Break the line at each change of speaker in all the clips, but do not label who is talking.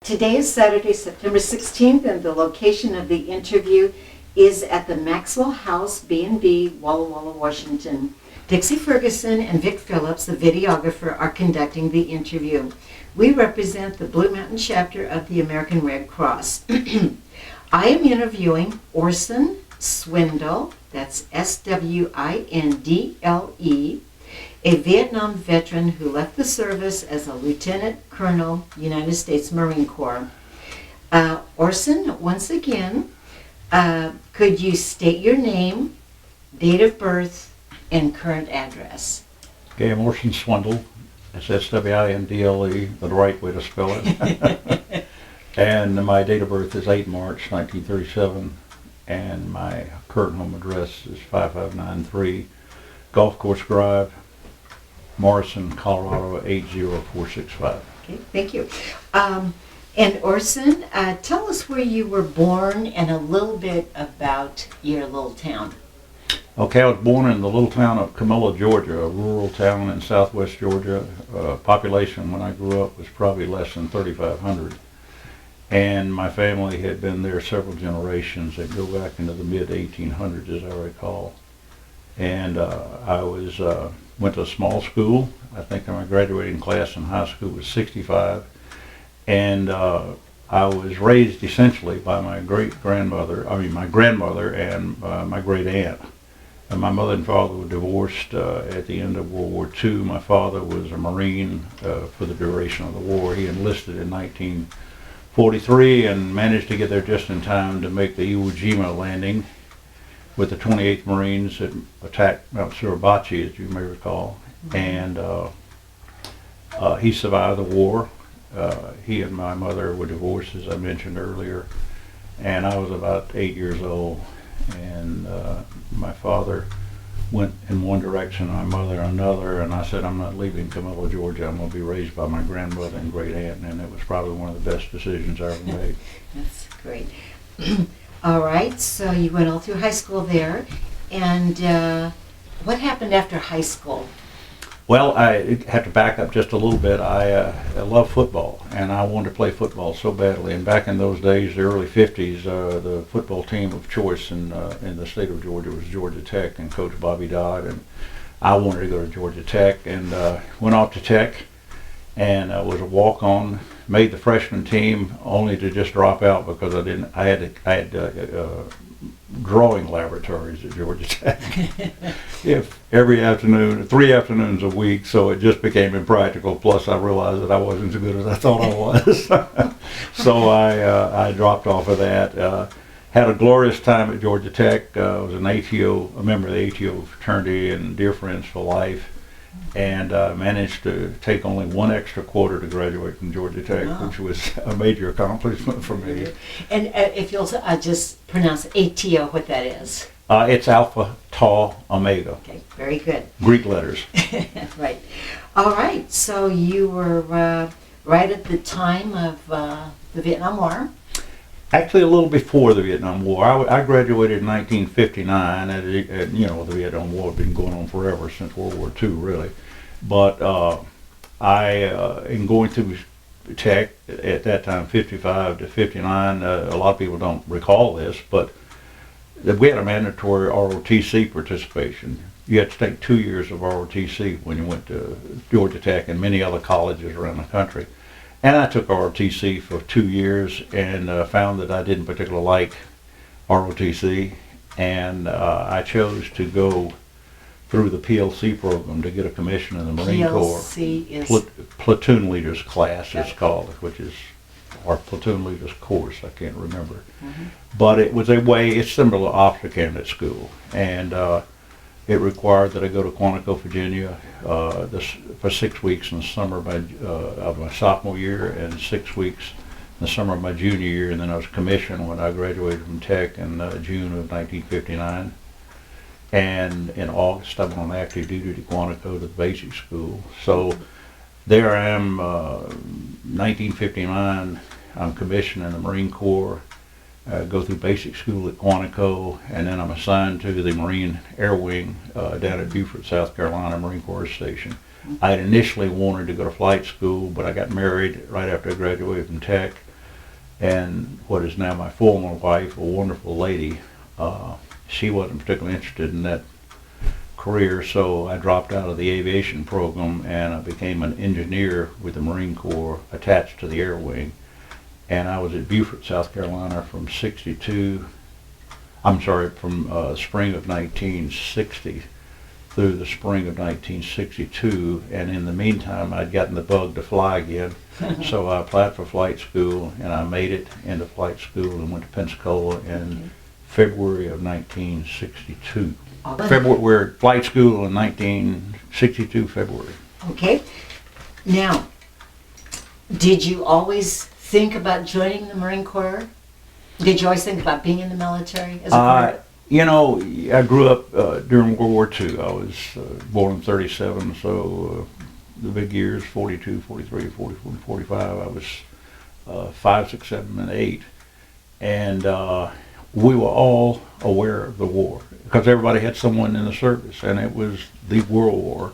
Today is Saturday, September 16th, and the location of the interview is at the Maxwell House, B&B, Walla Walla, Washington. Dixie Ferguson and Vic Phillips, the videographer, are conducting the interview. We represent the Blue Mountain chapter of the American Red Cross. I am interviewing Orson Swindle, that's S-W-I-N-D-L-E, a Vietnam veteran who left the service as a lieutenant colonel, United States Marine Corps. Orson, once again, could you state your name, date of birth, and current address?
Okay, I'm Orson Swindle. It's S-W-I-N-D-L-E, the right way to spell it. And my date of birth is 8 March 1937, and my current home address is 5593 Golf Course Drive, Morrison, Colorado 80465.
Okay, thank you. And Orson, tell us where you were born and a little bit about your little town.
Okay, I was born in the little town of Camilla, Georgia, a rural town in southwest Georgia. Population when I grew up was probably less than 3,500. And my family had been there several generations that go back into the mid-1800s, as I recall. And I went to a small school. I think my graduating class in high school was 65. And I was raised essentially by my grandmother and my great aunt. And my mother and father were divorced at the end of World War II. My father was a Marine for the duration of the war. He enlisted in 1943 and managed to get there just in time to make the Iwo Jima landing with the 28th Marines that attacked Mount Suribachi, as you may recall. And he survived the war. He and my mother were divorced, as I mentioned earlier, and I was about 8 years old. And my father went in one direction, my mother another, and I said, I'm not leaving Camilla, Georgia. I'm going to be raised by my grandmother and great aunt, and it was probably one of the best decisions I ever made.
That's great. All right, so you went all through high school there, and what happened after high school?
Well, I have to back up just a little bit. I love football, and I wanted to play football so badly. And back in those days, the early 50s, the football team of choice in the state of Georgia was Georgia Tech and Coach Bobby Dodd. And I wanted to go to Georgia Tech, and went off to Tech, and was a walk-on. Made the freshman team, only to just drop out because I had drawing laboratories at Georgia Tech. Every afternoon, 3 afternoons a week, so it just became impractical. Plus, I realized that I wasn't as good as I thought I was. So I dropped off of that. Had a glorious time at Georgia Tech. I was a member of the ATO fraternity and dear friends for life. And managed to take only one extra quarter to graduate from Georgia Tech, which was a major accomplishment for me.
And if you'll just pronounce ATO, what that is?
It's Alpha Tau Omega.
Okay, very good.
Greek letters.
Right. All right, so you were right at the time of the Vietnam War.
Actually, a little before the Vietnam War. I graduated in 1959, and the Vietnam War had been going on forever, since World War II, really. But in going through Tech at that time, 55 to 59, a lot of people don't recall this, but we had a mandatory ROTC participation. You had to take 2 years of ROTC when you went to Georgia Tech and many other colleges around the country. And I took ROTC for 2 years and found that I didn't particularly like ROTC, and I chose to go through the PLC program to get a commission in the Marine Corps.
PLC is?
Platoon Leaders Class, it's called, which is our Platoon Leaders Course, I can't remember. Mm-hmm. But it was it's similar to officer candidate school, and it required that I go to Quantico, Virginia, for 6 weeks in the summer of my sophomore year and 6 weeks in the summer of my junior year, and then I was commissioned when I graduated from Tech in June of 1959. And in August, I went on active duty to Quantico to the basic school. So there I am, 1959, I'm commissioned in the Marine Corps. Go through basic school at Quantico, and then I'm assigned to the Marine Air Wing down at Beaufort, South Carolina, Marine Corps Station. I had initially wanted to go to flight school, but I got married right after I graduated from Tech. And what is now my former wife, a wonderful lady, she wasn't particularly interested in that career, so I dropped out of the aviation program and I became an engineer with the Marine Corps attached to the Air Wing. And I was at Beaufort, South Carolina from spring of 1960 through the spring of 1962, and in the meantime I'd gotten the bug to fly again, so I applied for flight school and I made it into flight school and went to Pensacola in February of 1962. February, flight school in 1962, February.
Okay. Now, did you always think about joining the Marine Corps? Did you always think about being in the military as a career?
You know, I grew up during World War II. I was born in 37, so the big years, 42, 43, 44, 45, I was 5, 6, 7, and 8. And we were all aware of the war because everybody had someone in the service, and it was the World War.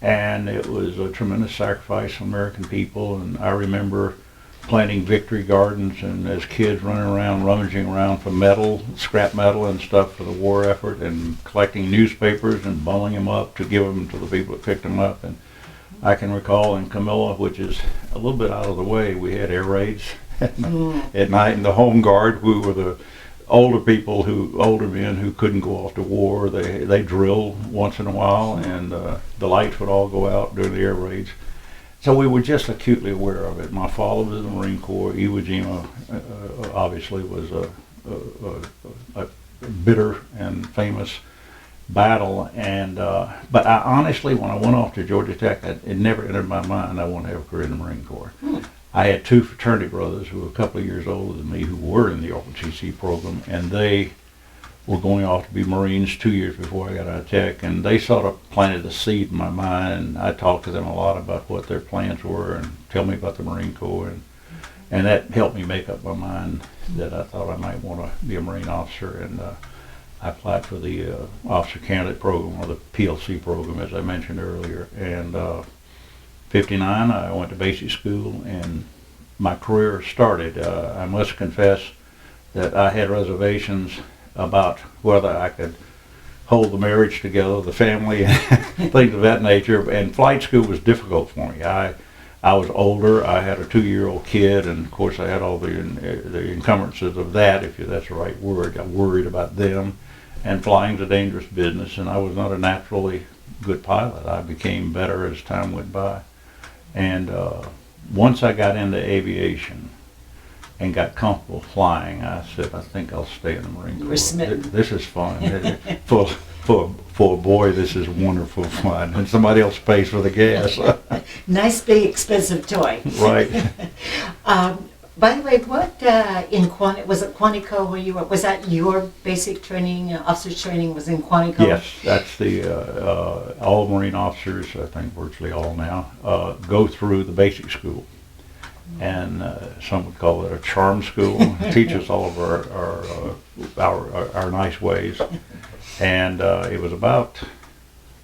And it was a tremendous sacrifice for American people, and I remember planting victory gardens and as kids running around rummaging around for metal, scrap metal and stuff for the war effort, and collecting newspapers and bundling them up to give them to the people that picked them up. And I can recall in Camilla, which is a little bit out of the way, we had air raids at night, and the home guard, who were the older men who couldn't go off to war, they drilled once in a while, and the lights would all go out during the air raids. So we were just acutely aware of it. My father was in the Marine Corps. Iwo Jima obviously was a bitter and famous battle. And but I honestly, when I went off to Georgia Tech, it never entered my mind I want to have a career in the Marine Corps. I had two fraternity brothers who were a couple of years older than me who were in the ROTC program, and they were going off to be Marines 2 years before I got out of Tech, and they sort of planted the seed in my mind, and I talked to them a lot about what their plans were and tell me about the Marine Corps, and that helped me make up my mind that I thought I might want to be a Marine officer, and I applied for the officer candidate program, or the PLC program, as I mentioned earlier, and 59 I went to basic school and my career started. I must confess that I had reservations about whether I could hold the marriage together, the family, and things of that nature. And flight school was difficult for me. I was older. I had a 2-year-old kid, and of course I had all the encumbrances of that, if that's the right word. I worried about them, and flying's a dangerous business, and I was not a naturally good pilot. I became better as time went by. And once I got into aviation and got comfortable flying, I said, I think I'll stay in the Marine Corps.
You were smitten.
This is fun. For a boy, this is wonderful fun. And somebody else pays for the gas.
Nice, big, expensive toy.
Right.
By the way, what was it Quantico where you were? Was that your basic training, officer training was in Quantico?
Yes, that's the, all Marine officers, I think virtually all now, go through the basic school. And some would call it a charm school. Teach us all of our nice ways. And it was about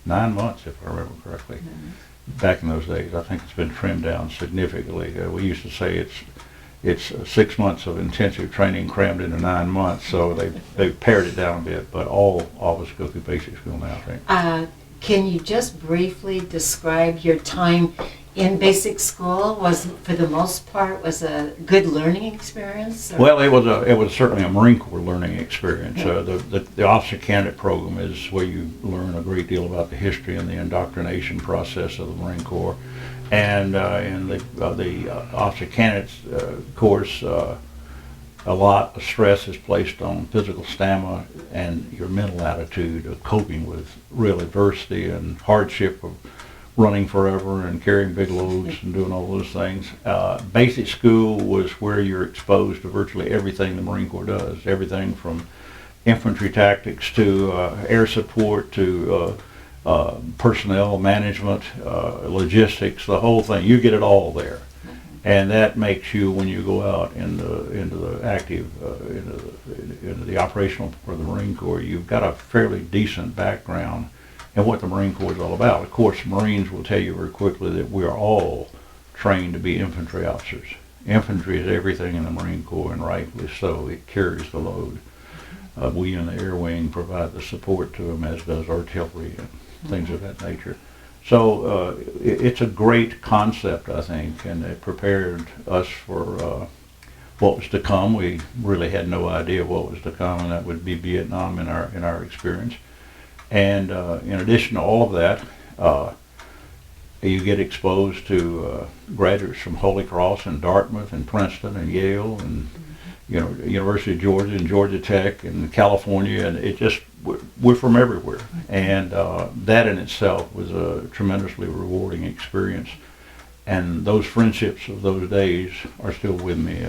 9 months, if I remember correctly. Back in those days, I think it's been trimmed down significantly. We used to say it's 6 months of intensive training crammed into 9 months, so they've pared it down a bit. But all of us go through basic school now, I think.
Can you just briefly describe your time in basic school? Was, for the most part, was a good learning experience? Or?
Well, it was certainly a Marine Corps learning experience. The officer candidate program is where you learn a great deal about the history and the indoctrination process of the Marine Corps. And in the officer candidates course, a lot of stress is placed on physical stamina and your mental attitude of coping with real adversity and hardship of running forever and carrying big loads and doing all those things. Basic school was where you're exposed to virtually everything the Marine Corps does, everything from infantry tactics to air support to personnel management, logistics, the whole thing. You get it all there. And that makes you, when you go out into the active, into the operational for the Marine Corps, you've got a fairly decent background in what the Marine Corps is all about. Of course, Marines will tell you very quickly that we are all trained to be infantry officers. Infantry is everything in the Marine Corps, and rightfully so. It carries the load. We in the Air Wing provide the support to them, as does artillery and things of that nature. So it's a great concept, I think, and it prepared us for what was to come. We really had no idea what was to come, and that would be Vietnam in our experience. And in addition to all of that, you get exposed to graduates from Holy Cross and Dartmouth and Princeton and Yale and University of Georgia and Georgia Tech and California, and it just we're from everywhere. And that in itself was a tremendously rewarding experience. And those friendships of those days are still with me.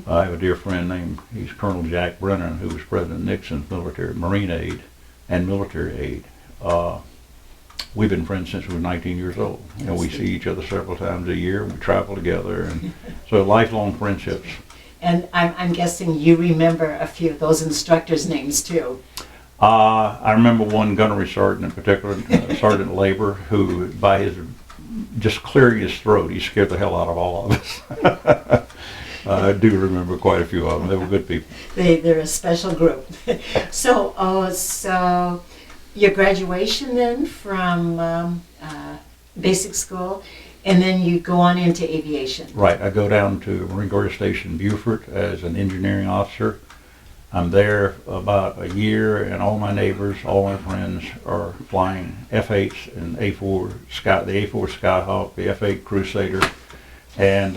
I have a dear friend he's Colonel Jack Brennan, who was President Nixon's Marine aide and military aide. We've been friends since we were 19 years old. We see each other several times a year. We travel together, and so lifelong friendships.
And I'm guessing you remember a few of those instructors' names too.
I remember one gunnery sergeant in particular, Sergeant Labor, who by his just clearing his throat, he scared the hell out of all of us. I do remember quite a few of them. They were good people.
They're a special group. So your graduation then from basic school, and then you go on into aviation.
Right. I go down to Marine Corps Station Beaufort as an engineering officer. I'm there about a year, and all my neighbors, all my friends are flying F-8s and A4 Sky, the A4 Skyhawk, the F-8 Crusader, and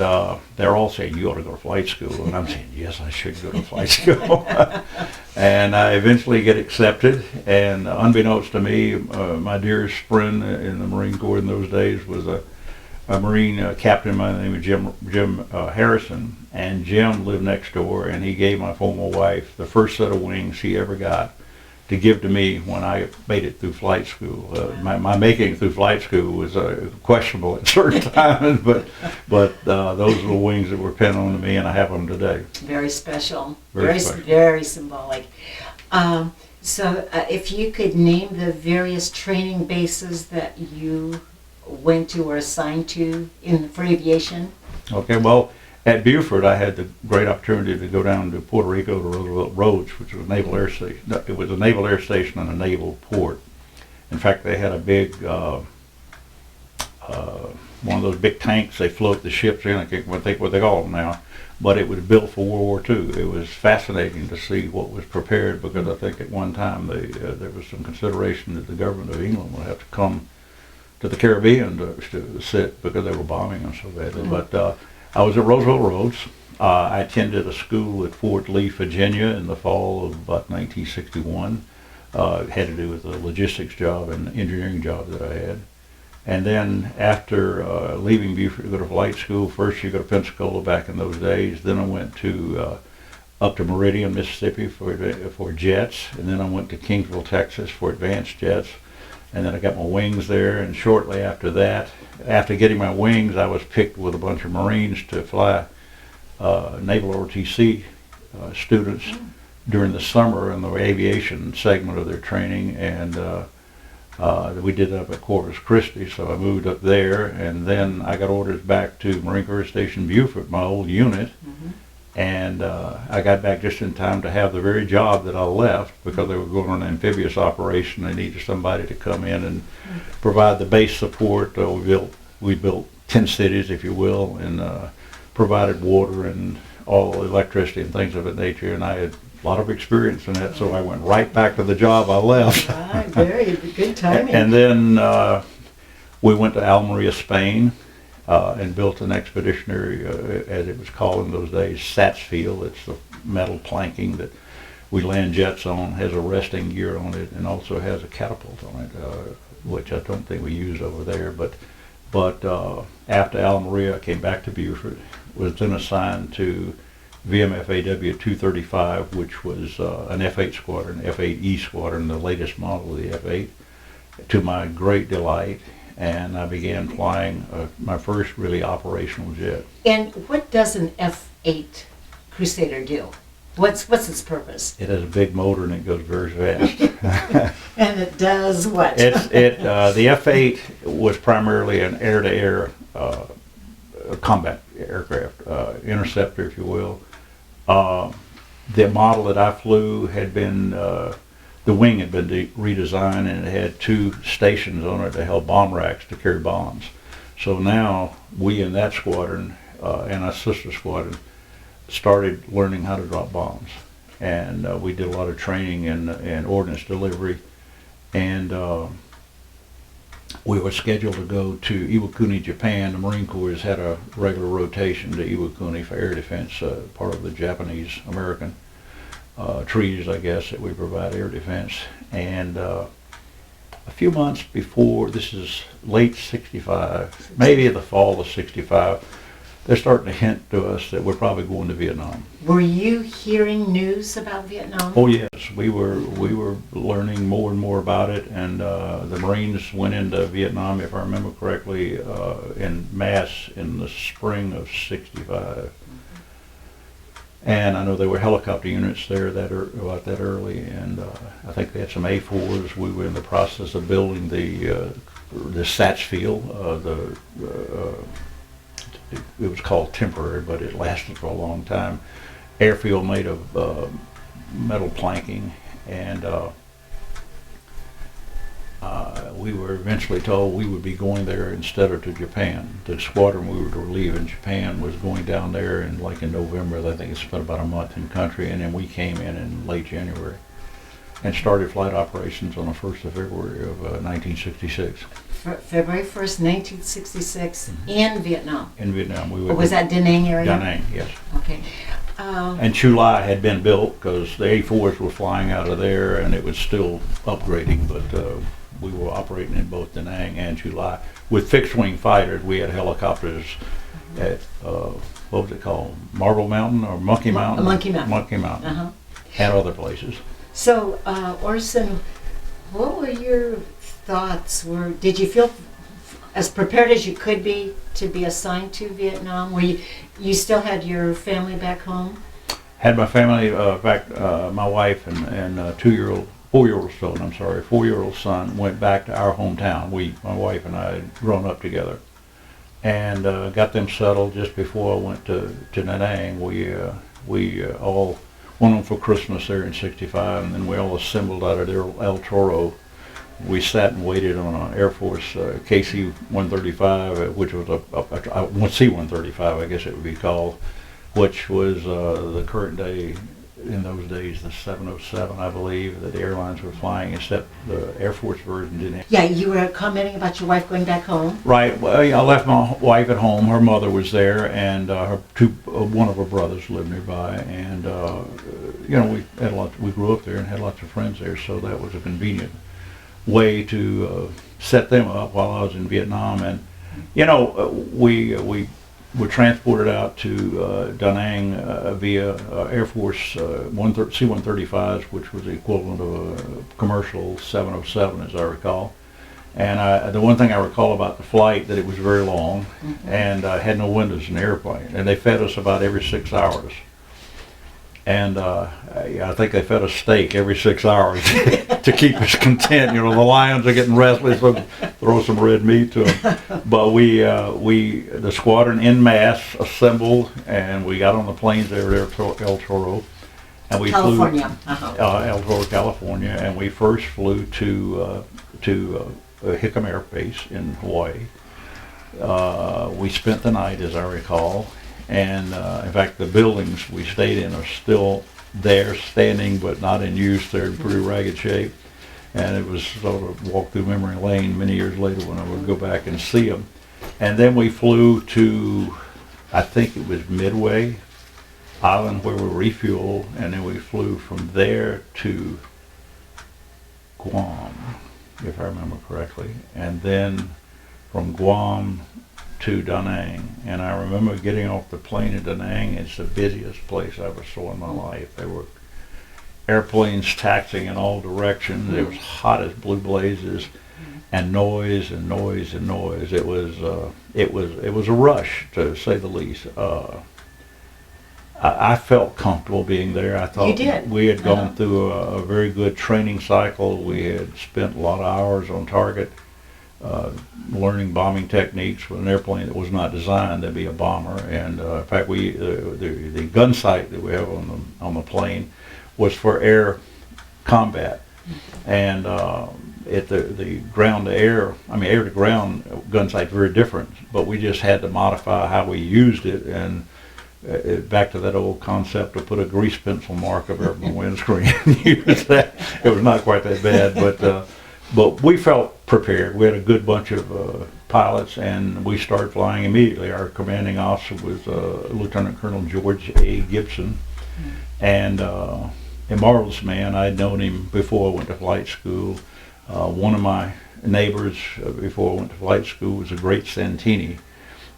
they're all saying, "You ought to go to flight school," and I'm saying, "Yes, I should go to flight school." And I eventually get accepted, and unbeknownst to me, my dearest friend in the Marine Corps in those days was a Marine captain by the name of Jim Harrison, and Jim lived next door, and he gave my former wife the first set of wings he ever got to give to me when I made it through flight school. My making it through flight school was questionable at certain times, but those were the wings that were pinned on to me, and I have them today.
Very special.
Very special.
Very symbolic. So if you could name the various training bases that you went to or assigned to for aviation?
Okay, well, at Beaufort, I had the great opportunity to go down to Puerto Rico to Roosevelt Roads, which was a naval air station. It was a naval air station and a naval port. In fact, they had a big, one of those big tanks they float the ships in. I can't think what they call them now, but it was built for World War II. It was fascinating to see what was prepared, because I think at one time there was some consideration that the government of England would have to come to the Caribbean to sit, because they were bombing them so badly. But I was at Roosevelt Roads. I attended a school at Fort Lee, Virginia in the fall of about 1961. It had to do with the logistics job and engineering job that I had. And then after leaving Beaufort to go to flight school, first you go to Pensacola back in those days. Then I went to up to Meridian, Mississippi for jets. And then I went to Kingsville, Texas for advanced jets. And then I got my wings there, and shortly after that, after getting my wings, I was picked with a bunch of Marines to fly Naval ROTC students during the summer in the aviation segment of their training, and we did that up at Corpus Christi, so I moved up there, and then I got orders back to Marine Corps Station Beaufort, my old unit, and I got back just in time to have the very job that I left, because they were going on an amphibious operation. They needed somebody to come in and provide the base support. We built 10 cities, if you will, and provided water and all electricity and things of that nature. And I had a lot of experience in that, so I went right back to the job I left.
Right, very good timing.
And then we went to Almeria, Spain. And built an expeditionary, as it was called in those days, SATS field. It's the metal planking that we land jets on, has a resting gear on it, and also has a catapult on it, which I don't think we use over there. But after Almeria, I came back to Beaufort, was then assigned to VMFAW 235, which was an F-8 squadron, F-8E squadron, the latest model of the F-8, to my great delight. And I began flying my first really operational jet.
And what does an F-8 Crusader do? What's its purpose?
It has a big motor and it goes very fast.
And it does what?
The F-8 was primarily an air-to-air combat aircraft, interceptor, if you will. The model that I flew had been, the wing had been redesigned, and it had 2 stations on it that held bomb racks to carry bombs. So now we in that squadron and our sister squadron started learning how to drop bombs. And we did a lot of training in ordnance delivery. And we were scheduled to go to Iwakuni, Japan. The Marine Corps has had a regular rotation to Iwakuni for air defense, part of the Japanese-American treaties, I guess, that we provide air defense. And a few months before, this is late 65, maybe the fall of 65, they're starting to hint to us that we're probably going to Vietnam.
Were you hearing news about Vietnam?
Oh yes, we were learning more and more about it, and the Marines went into Vietnam, if I remember correctly, in mass in the spring of '65. And I know there were helicopter units there about that early, and I think they had some A4s. We were in the process of building the Sats field. It was called temporary, but it lasted for a long time. Airfield made of metal planking, and we were eventually told we would be going there instead of to Japan. The squadron we were to leave in Japan was going down there in November. I think it spent about a month in country, and then we came in late January and started flight operations on the 1st of February of 1966.
February 1st, 1966, in Vietnam.
In Vietnam.
Was that Da Nang area?
Da Nang, yes.
Okay.
And Chu Lai had been built because the A4s were flying out of there, and it was still upgrading, but we were operating in both Da Nang and Chu Lai. With fixed-wing fighters, we had helicopters at, what was it called, Marble Mountain or Monkey Mountain?
Monkey Mountain.
Monkey Mountain, and other places.
So, Orson, what were your thoughts? Did you feel as prepared as you could be to be assigned to Vietnam? You still had your family back home?
Had my family back. My wife and 4-year-old son went back to our hometown. My wife and I had grown up together, and got them settled just before I went to Da Nang. We all went on for Christmas there in C-5, and then we all assembled out of El Toro. We sat and waited on an Air Force KC-135, which was a C-135, I guess it would be called, which was the current day, in those days, the 707, I believe, that the airlines were flying, except the Air Force version didn't have.
Yeah, you were commenting about your wife going back home?
Right. Well, I left my wife at home. Her mother was there, and one of her brothers lived nearby, and we grew up there and had lots of friends there, so that was a convenient way to set them up while I was in Vietnam. And we were transported out to Da Nang via Air Force C-135s, which was the equivalent of a commercial 707, as I recall. And the one thing I recall about the flight, that it was very long, and had no windows in the airplane, and they fed us about every 6 hours. And I think they fed us steak every 6 hours to keep us content. The lions are getting restless, so throw some red meat to them. But the squadron en masse assembled, and we got on the planes there at El Toro, and we flew El Toro, California, and we first flew to Hickam Air Base in Hawaii. We spent the night, as I recall. And in fact, the buildings we stayed in are still there, standing, but not in use. They're in pretty ragged shape. And it was sort of walk through memory lane many years later when I would go back and see them. And then we flew to, I think it was Midway Island, where we refueled, and then we flew from there to Guam, if I remember correctly. And then from Guam to Da Nang, and I remember getting off the plane in Da Nang. It's the busiest place I ever saw in my life. There were airplanes taxiing in all directions. It was hot as blue blazes, and noise and noise and noise. It was a rush, to say the least. I felt comfortable being there. I thought we had gone through a very good training cycle. We had spent a lot of hours on target. learning bombing techniques with an airplane that was not designed to be a bomber. And in fact, the gun sight that we have on the plane was for air combat, and the ground to air, air to ground gun sight very different. But we just had to modify how we used it, and back to that old concept of put a grease pencil mark over my windscreen and use that. It was not quite that bad, but we felt prepared. We had a good bunch of pilots, and we started flying immediately. Our commanding officer was Lieutenant Colonel George A. Gibson, and a marvelous man. I had known him before I went to flight school. One of my neighbors before I went to flight school was a Great Santini.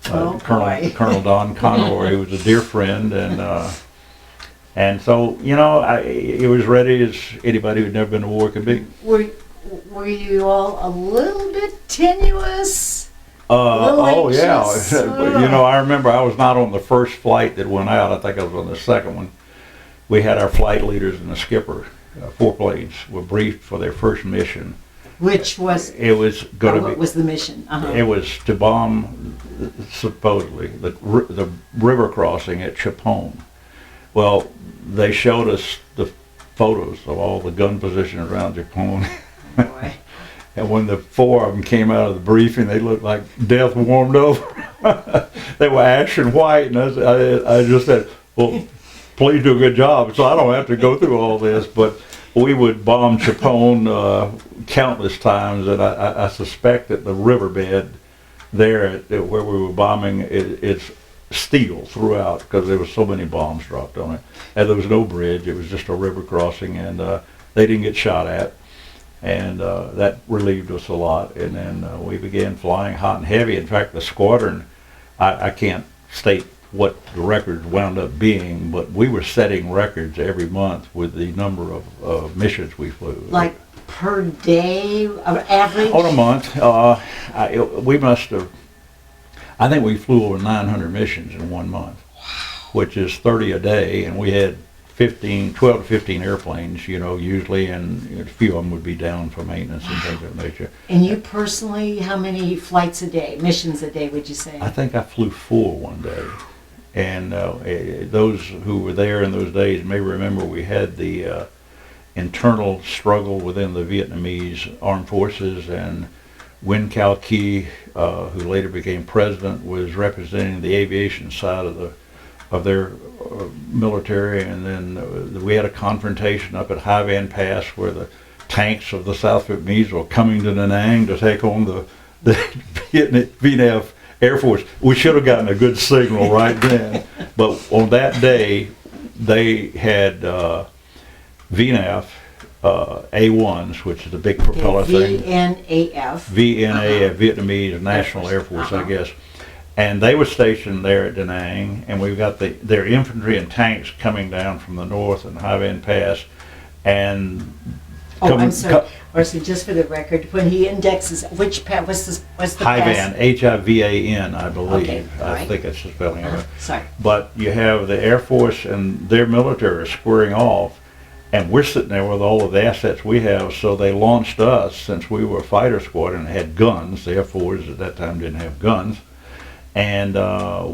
Colonel Don Conroy, who was a dear friend, and so he was ready as anybody who'd never been to war could be.
Were you all a little bit tenuous?
Oh yeah, I remember I was not on the first flight that went out. I think I was on the second one. We had our flight leaders and the skipper, 4 planes, were briefed for their first mission.
Which was?
It was going to be.
What was the mission?
It was to bomb, supposedly, the river crossing at Chapone. Well, they showed us the photos of all the gun positions around Chapone.
Boy.
And when the 4 of them came out of the briefing, they looked like death warmed over. They were ashen white, and I just said, well, please do a good job, so I don't have to go through all this. But we would bomb Chapone countless times, and I suspect that the riverbed there where we were bombing, it's steel throughout because there were so many bombs dropped on it. And there was no bridge, it was just a river crossing, and they didn't get shot at. And that relieved us a lot. And then we began flying hot and heavy. In fact, the squadron, I can't state what the records wound up being, but we were setting records every month with the number of missions we flew.
Like per day, average?
On a month, we must have, I think we flew over 900 missions in 1 month, which is 30 a day, and we had 12 to 15 airplanes, usually, and a few of them would be down for maintenance and things of that nature.
And you personally, how many flights a day, missions a day, would you say?
I think I flew 4 one day. And those who were there in those days may remember we had the internal struggle within the Vietnamese armed forces, and Nguyen Cao Ky, who later became president, was representing the aviation side of their military, and then we had a confrontation up at Hải Vân Pass where the tanks of the South Vietnamese were coming to Da Nang to take on the VMFAW Air Force. We should have gotten a good signal right then, but on that day they had VNAF A1s, which is the big propeller thing. VNAF, Vietnamese National Air Force, I guess. And they were stationed there at Da Nang, and we've got their infantry and tanks coming down from the north and Hải Vân Pass, and
I'm sorry, Orson, just for the record, when he indexes, what's the
Hải
pass?
Vân, Hivan, I believe.
Okay,
I think that's the spelling of it.
Sorry.
But you have the Air Force and their military are squaring off, and we're sitting there with all of the assets we have, so they launched us, since we were a fighter squadron and had guns. The Air Force at that time didn't have guns. And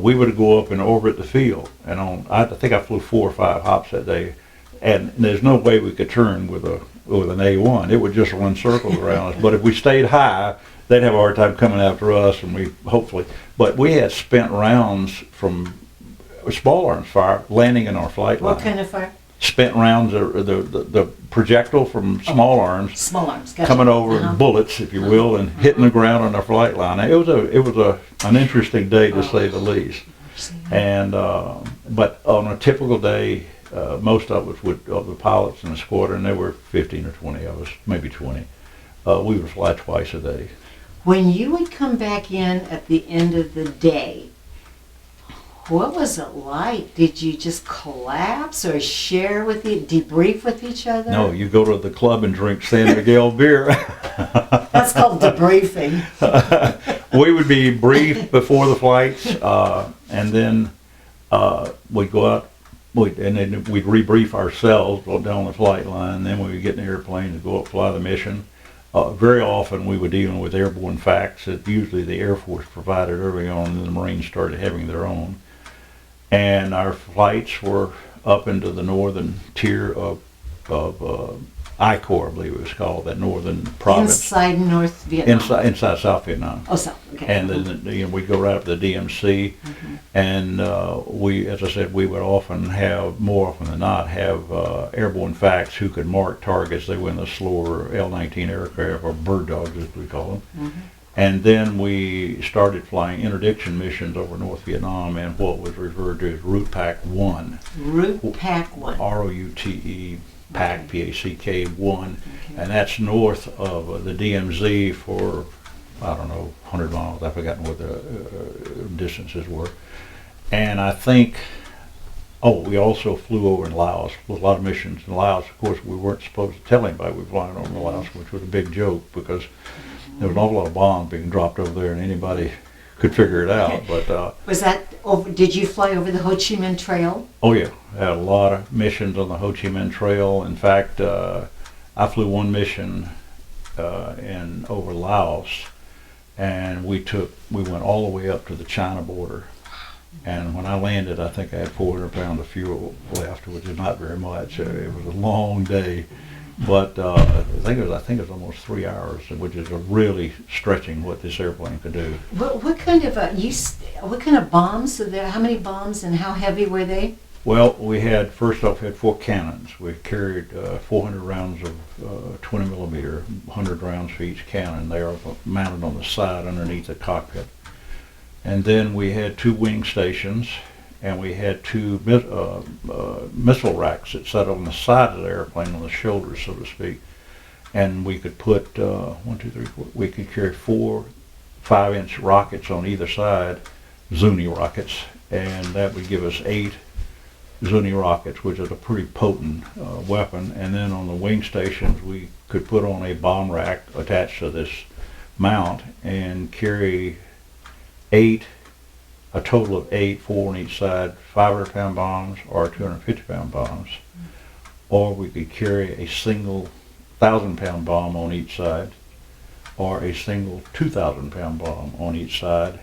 we would go up and orbit the field. And I think I flew 4 or 5 hops that day, and there's no way we could turn with an A1. It would just run circles around us. But if we stayed high, they'd have a hard time coming after us, and but we had spent rounds from small arms fire landing in our flight line.
What kind of fire?
Spent rounds, the projectile from small arms.
Small arms, gotcha.
Coming over bullets, if you will, and hitting the ground on our flight line. It was an interesting day, to say the least. And but on a typical day, most of us of the pilots in the squadron, there were 15 or 20 of us, maybe 20. We would fly twice a day.
When you would come back in at the end of the day, what was it like? Did you just collapse or debrief with each other?
No, you go to the club and drink San Miguel beer.
That's called debriefing.
We would be briefed before the flights, and then we'd go out, and then we'd rebrief ourselves down the flight line. Then we would get in the airplane to go up, fly the mission. Very often we were dealing with airborne facts that usually the Air Force provided early on, and then the Marines started having their own. And our flights were up into the northern tier of I Corps, I believe it was called, that northern province.
Inside North Vietnam?
Inside South Vietnam.
Oh, South, okay.
And then we'd go right up to the DMC, and we, as I said, we would often have, more often than not, have airborne facts who could mark targets. They were in the slower L-19 aircraft, or bird dogs as we call them. And then we started flying interdiction missions over North Vietnam and what was referred to as Route Pack 1.
Route Pack 1.
ROUTE. PAC, PACK 1, and that's north of the DMZ for, I don't know, 100 miles. I've forgotten what the distances were. And I think, we also flew over in Laos, a lot of missions in Laos. Of course, we weren't supposed to tell anybody we were flying over Laos, which was a big joke because there was an awful lot of bombs being dropped over there and anybody could figure it out. But
was that over? Did you fly over the Ho Chi Minh Trail?
Oh yeah, I had a lot of missions on the Ho Chi Minh Trail. In fact, I flew one mission in over Laos, and we went all the way up to the China border. And when I landed, I think I had 400 pounds of fuel left, which is not very much. It was a long day. But I think it was almost 3 hours, which is really stretching what this airplane could do.
What kind of bombs are there? How many bombs and how heavy were they?
Well, we had 4 cannons. We carried 400 rounds of 20 millimeter, 100 rounds for each cannon. They are mounted on the side underneath the cockpit. And then we had 2 wing stations, and we had 2 missile racks that sat on the side of the airplane, on the shoulders, so to speak. And we could put, 1, 2, 3, 4, we could carry 4 5-inch rockets on either side, Zuni rockets, and that would give us 8 Zuni rockets, which is a pretty potent weapon. And then on the wing stations, we could put on a bomb rack attached to this mount and carry 8, a total of 8, 4 on each side, 500-pound bombs or 250-pound bombs. Or we could carry a single 1,000-pound bomb on each side, or a single 2,000-pound bomb on each side.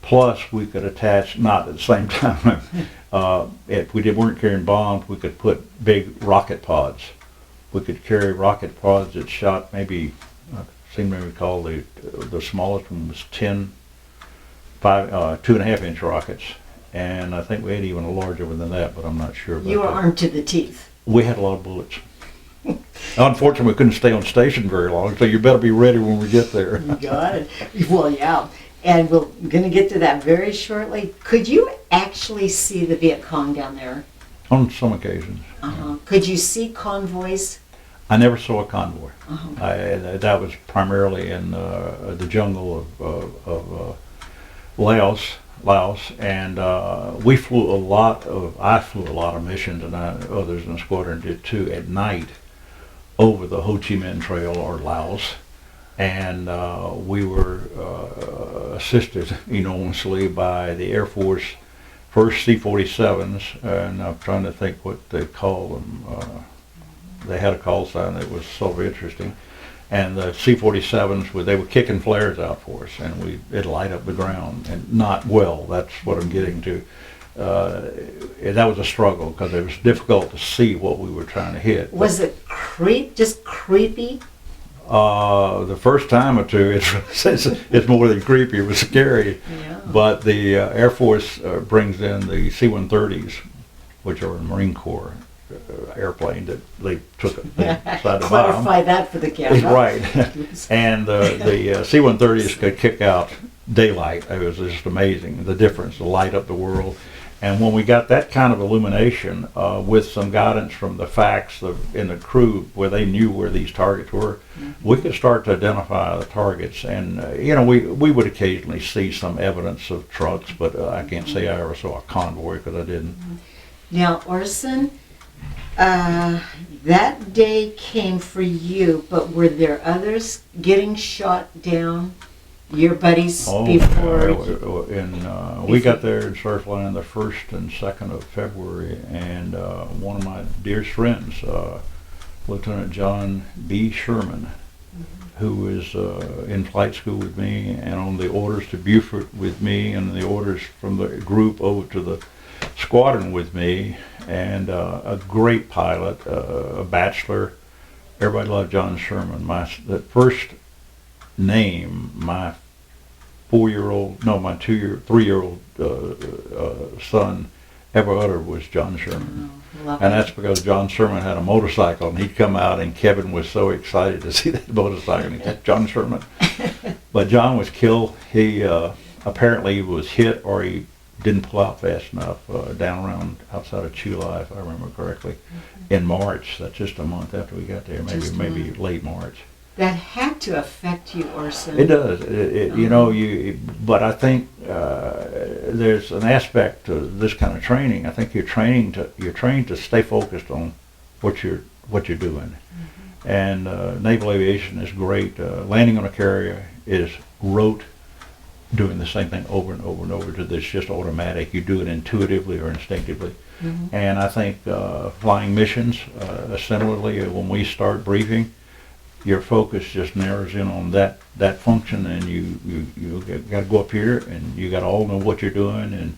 Plus, we could attach, not at the same time, if we weren't carrying bombs, we could put big rocket pods. We could carry rocket pods that shot maybe, I seem to recall the smallest one was 2.5-inch rockets, and I think we had even a larger one than that, but I'm not sure about
You were
that.
armed to the teeth.
We had a lot of bullets. Unfortunately, we couldn't stay on station very long, so you better be ready when we get there.
Got it. Well, yeah. And we're going to get to that very shortly. Could you actually see the Viet Cong down there?
On some occasions.
Could you see convoys?
I never saw a convoy. That was primarily in the jungle of Laos, and I flew a lot of missions, and others in the squadron did too, at night over the Ho Chi Minh Trail or Laos. And we were assisted enormously by the Air Force, first C-47s, and I'm trying to think what they call them. They had a call sign that was sort of interesting. And the C-47s, they were kicking flares out for us, and it'd light up the ground, and not well. That's what I'm getting to. That was a struggle because it was difficult to see what we were trying to hit.
Was it just creepy?
The first time or two, it's more than creepy. It was scary.
Yeah.
But the Air Force brings in the C-130s, which are a Marine Corps airplane that they took inside the bomb.
Clarify that for the camera.
Right. And the C-130s could kick out daylight. It was just amazing, the difference, the light up the world. And when we got that kind of illumination with some guidance from the facts in the crew where they knew where these targets were, we could start to identify the targets. And, we would occasionally see some evidence of trucks, but I can't say I ever saw a convoy because I didn't.
Now, Orson, that day came for you, but were there others getting shot down? Your buddies before?
We got there and started flying the 1st and 2nd of February, and one of my dearest friends, Lieutenant John B. Sherman, who was in flight school with me and on the orders to Beaufort with me and the orders from the group over to the squadron with me, and a great pilot, a bachelor. Everybody loved John Sherman. The first name my 3-year-old son ever uttered was John Sherman.
Love
And
it.
that's because John Sherman had a motorcycle, and he'd come out, and Kevin was so excited to see that motorcycle. And he said, John Sherman. But John was killed. He apparently was hit, or he didn't pull out fast enough down around outside of Chula, if I remember correctly, in March. That's just a month after we got there, maybe late March.
That had to affect you, Orson.
It does. You know, but I think there's an aspect to this kind of training. I think you're trained to stay focused on what you're doing. And naval aviation is great. Landing on a carrier is rote, doing the same thing over and over and over. It's just automatic. You do it intuitively or instinctively. And I think flying missions, similarly, when we start briefing, your focus just narrows in on that function, and you got to go up here, and you got to all know what you're doing.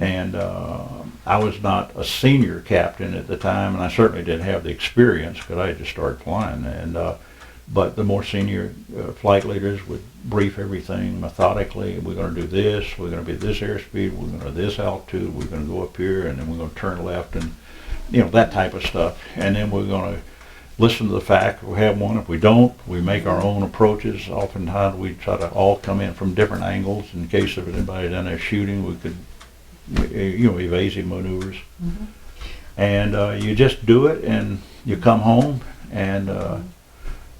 And I was not a senior captain at the time, and I certainly didn't have the experience because I had just started flying. And but the more senior flight leaders would brief everything methodically. We're going to do this. We're going to be at this airspeed. We're going to this altitude. We're going to go up here, and then we're going to turn left, and that type of stuff. And then we're going to listen to the fact we have one. If we don't, we make our own approaches. Oftentimes we try to all come in from different angles in case of anybody down there shooting. We could, evasive maneuvers. And you just do it, and you come home. And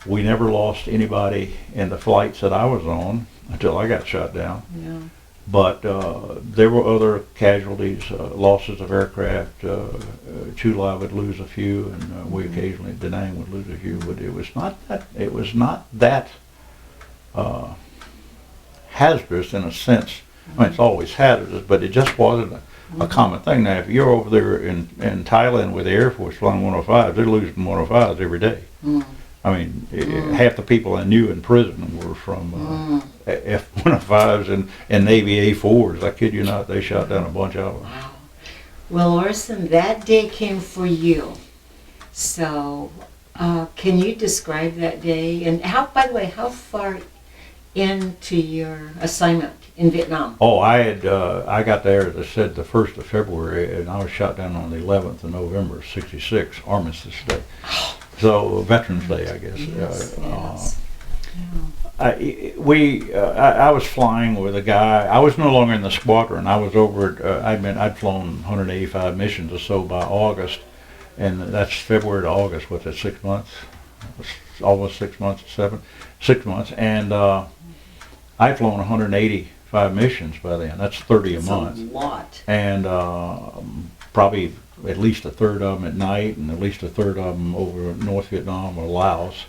we never lost anybody in the flights that I was on until I got shot down.
Yeah.
But there were other casualties, losses of aircraft. Chula would lose a few, and we occasionally, Da Nang would lose a few. But it was not that hazardous in a sense. I mean, it's always hazardous, but it just wasn't a common thing. Now, if you're over there in Thailand with the Air Force flying 105s, they're losing 105s every day. I mean, half the people I knew in prison were from F-105s and Navy A-4s. I kid you not, they shot down a bunch of them.
Wow. Well, Orson, that day came for you. So, can you describe that day? And by the way, how far into your assignment in Vietnam?
Oh, I got there, as I said, the 1st of February, and I was shot down on the 11th of November, '66, Armistice Day. So Veterans Day, I guess.
Yes, yes.
I was flying with a guy. I was no longer in the squadron. I was over at, I'd flown 185 missions or so by August, and that's February to August. What's that, 6 months? Almost 6 months, 6 months. And I'd flown 185 missions by then. That's 30 a month.
That's a lot.
And probably at least a third of them at night, and at least a third of them over North Vietnam or Laos.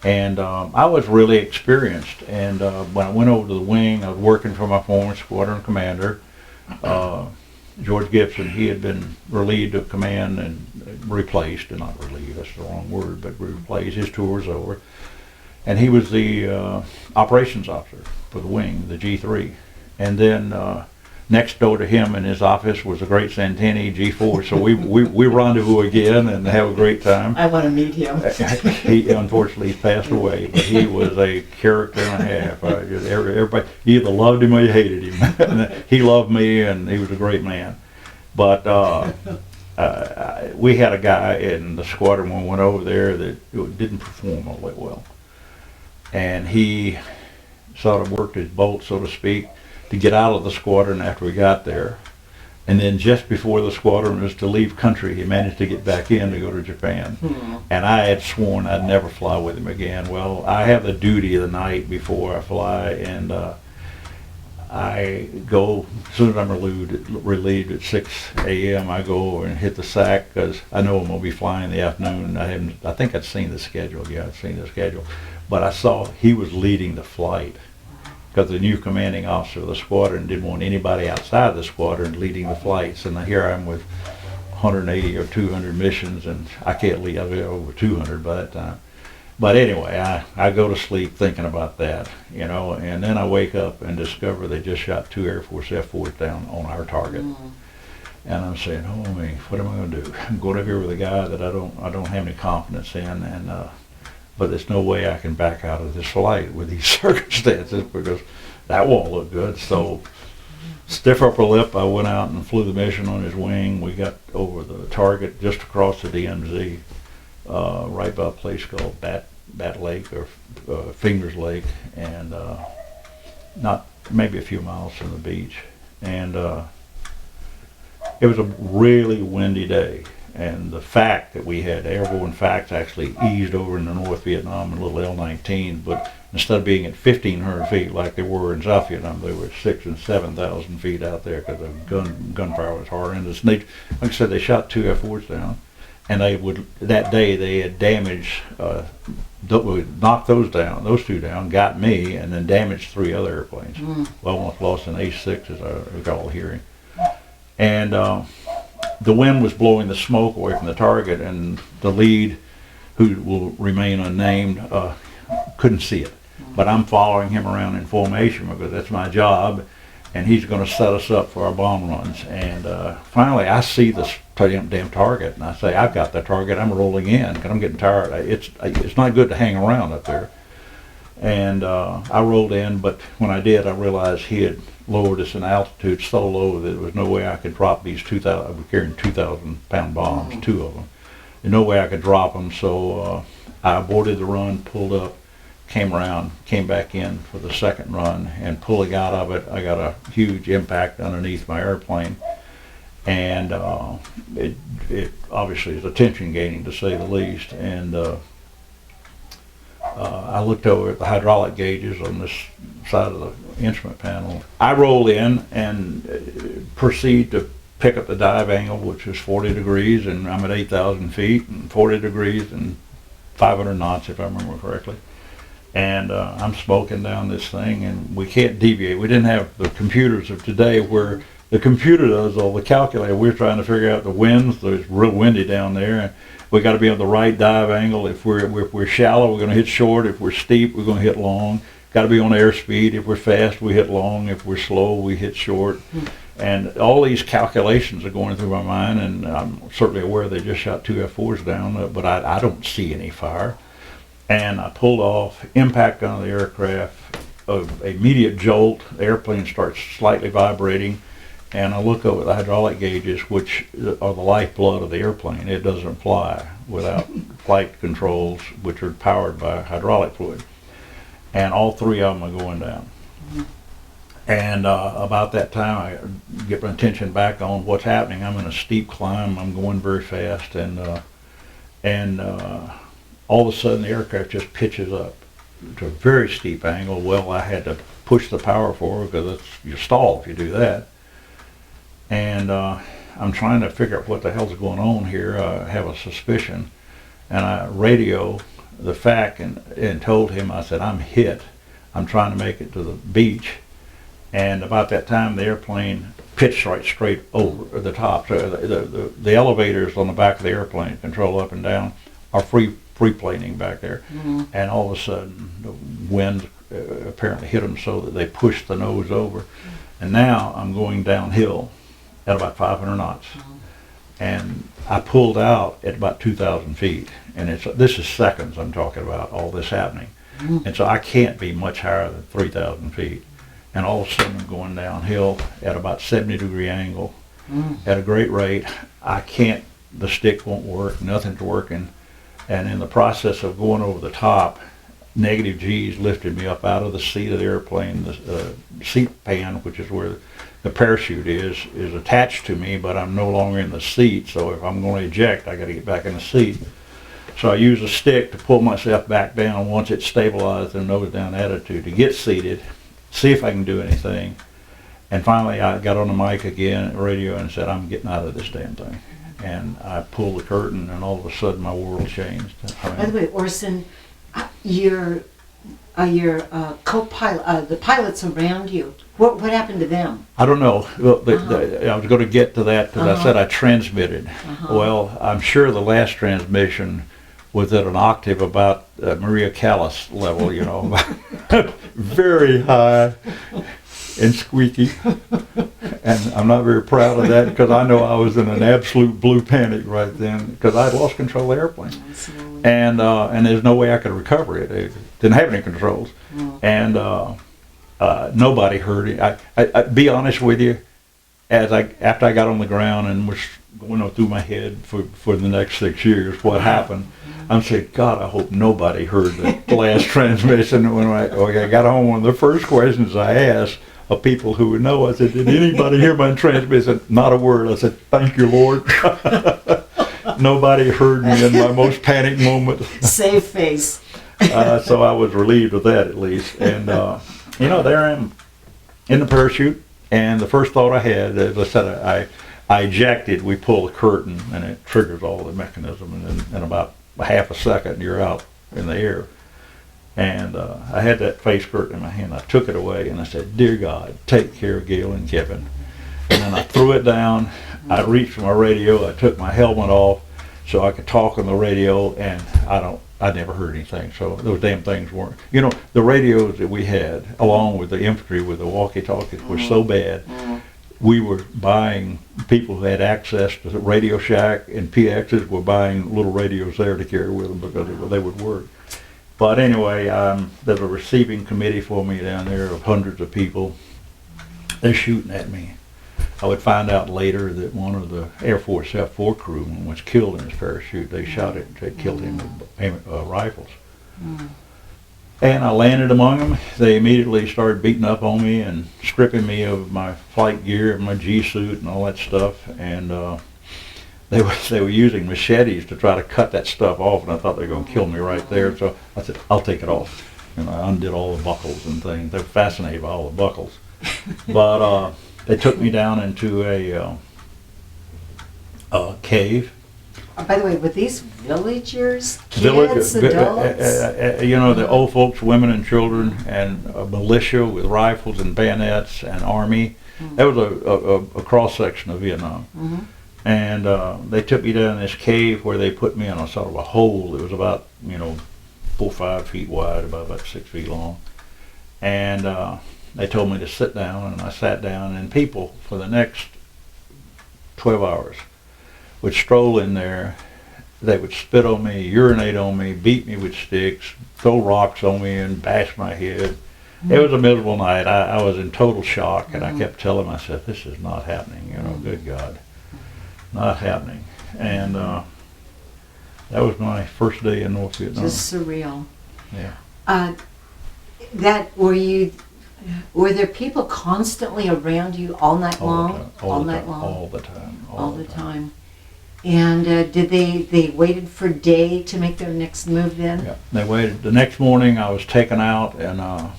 And I was really experienced. And when I went over to the wing, I was working for my former squadron commander, George Gibson. He had been relieved of command and replaced, and not relieved, that's the wrong word, but replaced. His tour was over. And he was the operations officer for the wing, the G3. And then next door to him in his office was the Great Santini G4. So we rendezvous again and have a great time.
I want to meet him.
He unfortunately he's passed away, but he was a character and a half. Everybody, you either loved him or you hated him. He loved me, and he was a great man. But we had a guy in the squadron when we went over there that didn't perform all that well. And he sort of worked his bolt, so to speak, to get out of the squadron after we got there. And then just before the squadron was to leave country, he managed to get back in to go to Japan. And I had sworn I'd never fly with him again. Well, I have the duty the night before I fly, and I go, as soon as I'm relieved at 6 a.m., I go over and hit the sack, because I know I'm going to be flying in the afternoon. I think I'd seen the schedule. Yeah, I'd seen the schedule. But I saw he was leading the flight, because the new commanding officer of the squadron didn't want anybody outside the squadron leading the flights. And here I am with 180 or 200 missions, and I can't lead. I was over 200 by that time. But anyway, I go to sleep thinking about that, you know, and then I wake up and discover they just shot 2 Air Force F-4s down on our target. And I'm saying, oh me, what am I going to do? I'm going up here with a guy that I don't have any confidence in, and but there's no way I can back out of this flight with these circumstances because that won't look good. So stiff upper lip, I went out and flew the mission on his wing. We got over the target just across the DMZ, right by a place called Bat Lake or Fingers Lake, and not maybe a few miles from the beach. And it was a really windy day, and the fact that we had airborne facts actually eased over into North Vietnam in a little L-19, but instead of being at 1,500 feet like they were in South Vietnam, they were 6,000 and 7,000 feet out there because the gunfire was horrendous. And they, like I said, they shot 2 F-4s down, and that day they had damaged, knocked those down, those 2 down, got me, and then damaged 3 other airplanes. Well, almost lost an A-6 as I recall hearing. And the wind was blowing the smoke away from the target, and the lead, who will remain unnamed, couldn't see it. But I'm following him around in formation because that's my job, and he's going to set us up for our bomb runs. And finally, I see this damn target, and I say, I've got the target. I'm rolling in because I'm getting tired. It's not good to hang around up there. And I rolled in, but when I did, I realized he had lowered us in altitude so low that there was no way I could drop these 2,000. I was carrying 2,000-pound bombs, 2 of them. There's no way I could drop them, so I aborted the run, pulled up, came around, came back in for the second run, and pulling out of it, I got a huge impact underneath my airplane, and it obviously is attention gaining to say the least. And I looked over at the hydraulic gauges on this side of the instrument panel. I roll in and proceed to pick up the dive angle, which is 40 degrees, and I'm at 8,000 feet, and 40 degrees and 500 knots, if I remember correctly. And I'm smoking down this thing, and we can't deviate. We didn't have the computers of today where the computer does all the calculating. We're trying to figure out the winds. There's real windy down there, and we got to be on the right dive angle. If we're shallow, we're going to hit short. If we're steep, we're going to hit long. Got to be on airspeed. If we're fast, we hit long. If we're slow, we hit short. And all these calculations are going through my mind, and I'm certainly aware they just shot 2 F-4s down, but I don't see any fire. And I pulled off, impact on the aircraft, immediate jolt. The airplane starts slightly vibrating, and I look over the hydraulic gauges, which are the lifeblood of the airplane. It doesn't fly without flight controls, which are powered by hydraulic fluid. And all 3 of them are going down. And about that time, I get my attention back on what's happening. I'm in a steep climb. I'm going very fast, and all of a sudden, the aircraft just pitches up to a very steep angle. Well, I had to push the power forward because you stall if you do that. And I'm trying to figure out what the hell's going on here. I have a suspicion, and I radio the FAC and told him, I said, I'm hit. I'm trying to make it to the beach. And about that time, the airplane pitched right straight over the top. So the elevators on the back of the airplane, control up and down, are free planing back there. And all of a sudden, the wind apparently hit them so that they pushed the nose over. And now I'm going downhill at about 500 knots. And I pulled out at about 2,000 feet. And this is seconds I'm talking about, all this happening. And so I can't be much higher than 3,000 feet. And all of a sudden I'm going downhill at about 70-degree angle at a great rate. The stick won't work, nothing's working. And in the process of going over the top, negative G's lifted me up out of the seat of the airplane. The seat pan, which is where the parachute is attached to me, but I'm no longer in the seat. So if I'm going to eject, I got to get back in the seat. So I use a stick to pull myself back down once it's stabilized in a nose down attitude to get seated, see if I can do anything. And finally I got on the mic again, radio, and said, I'm getting out of this damn thing. And I pulled the curtain, and all of a sudden my world changed.
By the way, Orson, your co-pilot, the pilots around you, what happened to them?
I don't know. Well, I was going to get to that because I said I transmitted. Well, I'm sure the last transmission was at an octave about Maria Callas level, you know, very high and squeaky. And I'm not very proud of that because I know I was in an absolute blue panic right then because I had lost control of the airplane.
Absolutely.
And there's no way I could recover it. It didn't have any controls.
Oh.
And nobody heard it. I be honest with you, after I got on the ground and was going through my head for the next 6 years, what happened, I'm saying, God, I hope nobody heard the last transmission. When I got home, one of the first questions I asked of people who would know, I said, did anybody hear my transmission? Not a word. I said, thank you, Lord. Nobody heard me in my most panic moment.
Save face.
So I was relieved of that at least. And, there I am in the parachute. And the first thought I had, as I said, I ejected, we pull the curtain, and it triggers all the mechanism. And in about a half a second, you're out in the air. And I had that face curtain in my hand. I took it away, and I said, Dear God, take care of Gail and Kevin. And then I threw it down. I reached for my radio. I took my helmet off so I could talk on the radio, and I never heard anything. So those damn things weren't. The radios that we had, along with the infantry, with the walkie-talkies, were so bad. We were buying, people who had access to the Radio Shack and PXs were buying little radios there to carry with them because they would work. But anyway, there's a receiving committee for me down there of hundreds of people. They're shooting at me. I would find out later that one of the Air Force F-4 crewmen was killed in his parachute. They shot it, they killed him with rifles. And I landed among them. They immediately started beating up on me and stripping me of my flight gear and my G-suit and all that stuff. And they were using machetes to try to cut that stuff off, and I thought they were going to kill me right there. So I said, I'll take it off. And I undid all the buckles and things. They were fascinated by all the buckles. But they took me down into a cave.
By the way, were these villagers, kids, adults?
The old folks, women and children, and a militia with rifles and bayonets and army. That was a cross-section of Vietnam. And they took me down this cave where they put me in a sort of a hole that was about, 4 or 5 feet wide, about 6 feet long. And they told me to sit down, and I sat down, and people for the next 12 hours would stroll in there. They would spit on me, urinate on me, beat me with sticks, throw rocks on me, and bash my head. It was a miserable night. I was in total shock, and I kept telling myself, this is not happening, good God. Not happening. And that was my first day in North Vietnam.
Just surreal.
Yeah.
Were there people constantly around you all night long?
All the time.
And did they waited for day to make their next move then?
Yeah, they waited. The next morning I was taken out, and I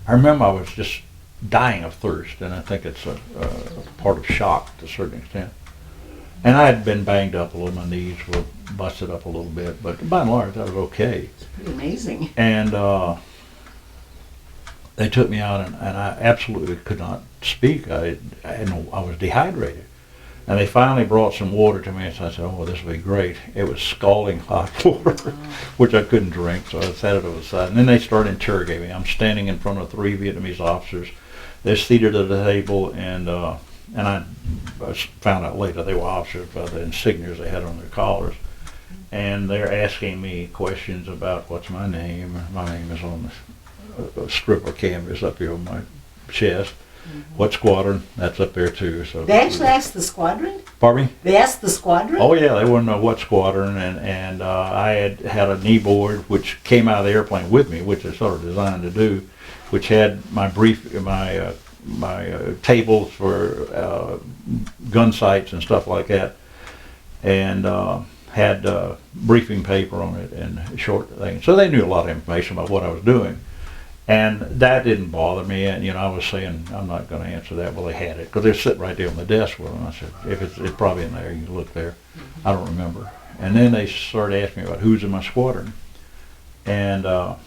remember I was just dying of thirst, and I think it's a part of shock to a certain extent. And I had been banged up a little, my knees were busted up a little bit, but by and large I was okay.
It's pretty amazing.
And they took me out, and I absolutely could not speak. I was dehydrated. And they finally brought some water to me, and so I said, oh, this will be great. It was scalding hot water, which I couldn't drink, so I set it to the side. And then they started interrogating me. I'm standing in front of 3 Vietnamese officers. They're seated at the table, and I found out later they were officers by the insignias they had on their collars. And they're asking me questions about what's my name. My name is on a strip of canvas up here on my chest. What squadron? That's up there too. So
they actually asked the squadron?
Pardon me?
They asked the squadron?
Oh yeah, they wouldn't know what squadron, and I had a knee board which came out of the airplane with me, which is sort of designed to do, which had my tables for gun sights and stuff like that, and had briefing paper on it and short things. So they knew a lot of information about what I was doing. And that didn't bother me, and I was saying, I'm not going to answer that. Well, they had it, because they're sitting right there on the desk with them. I said, if it's probably in there, you can look there. I don't remember. And then they started asking me about who's in my squadron. And I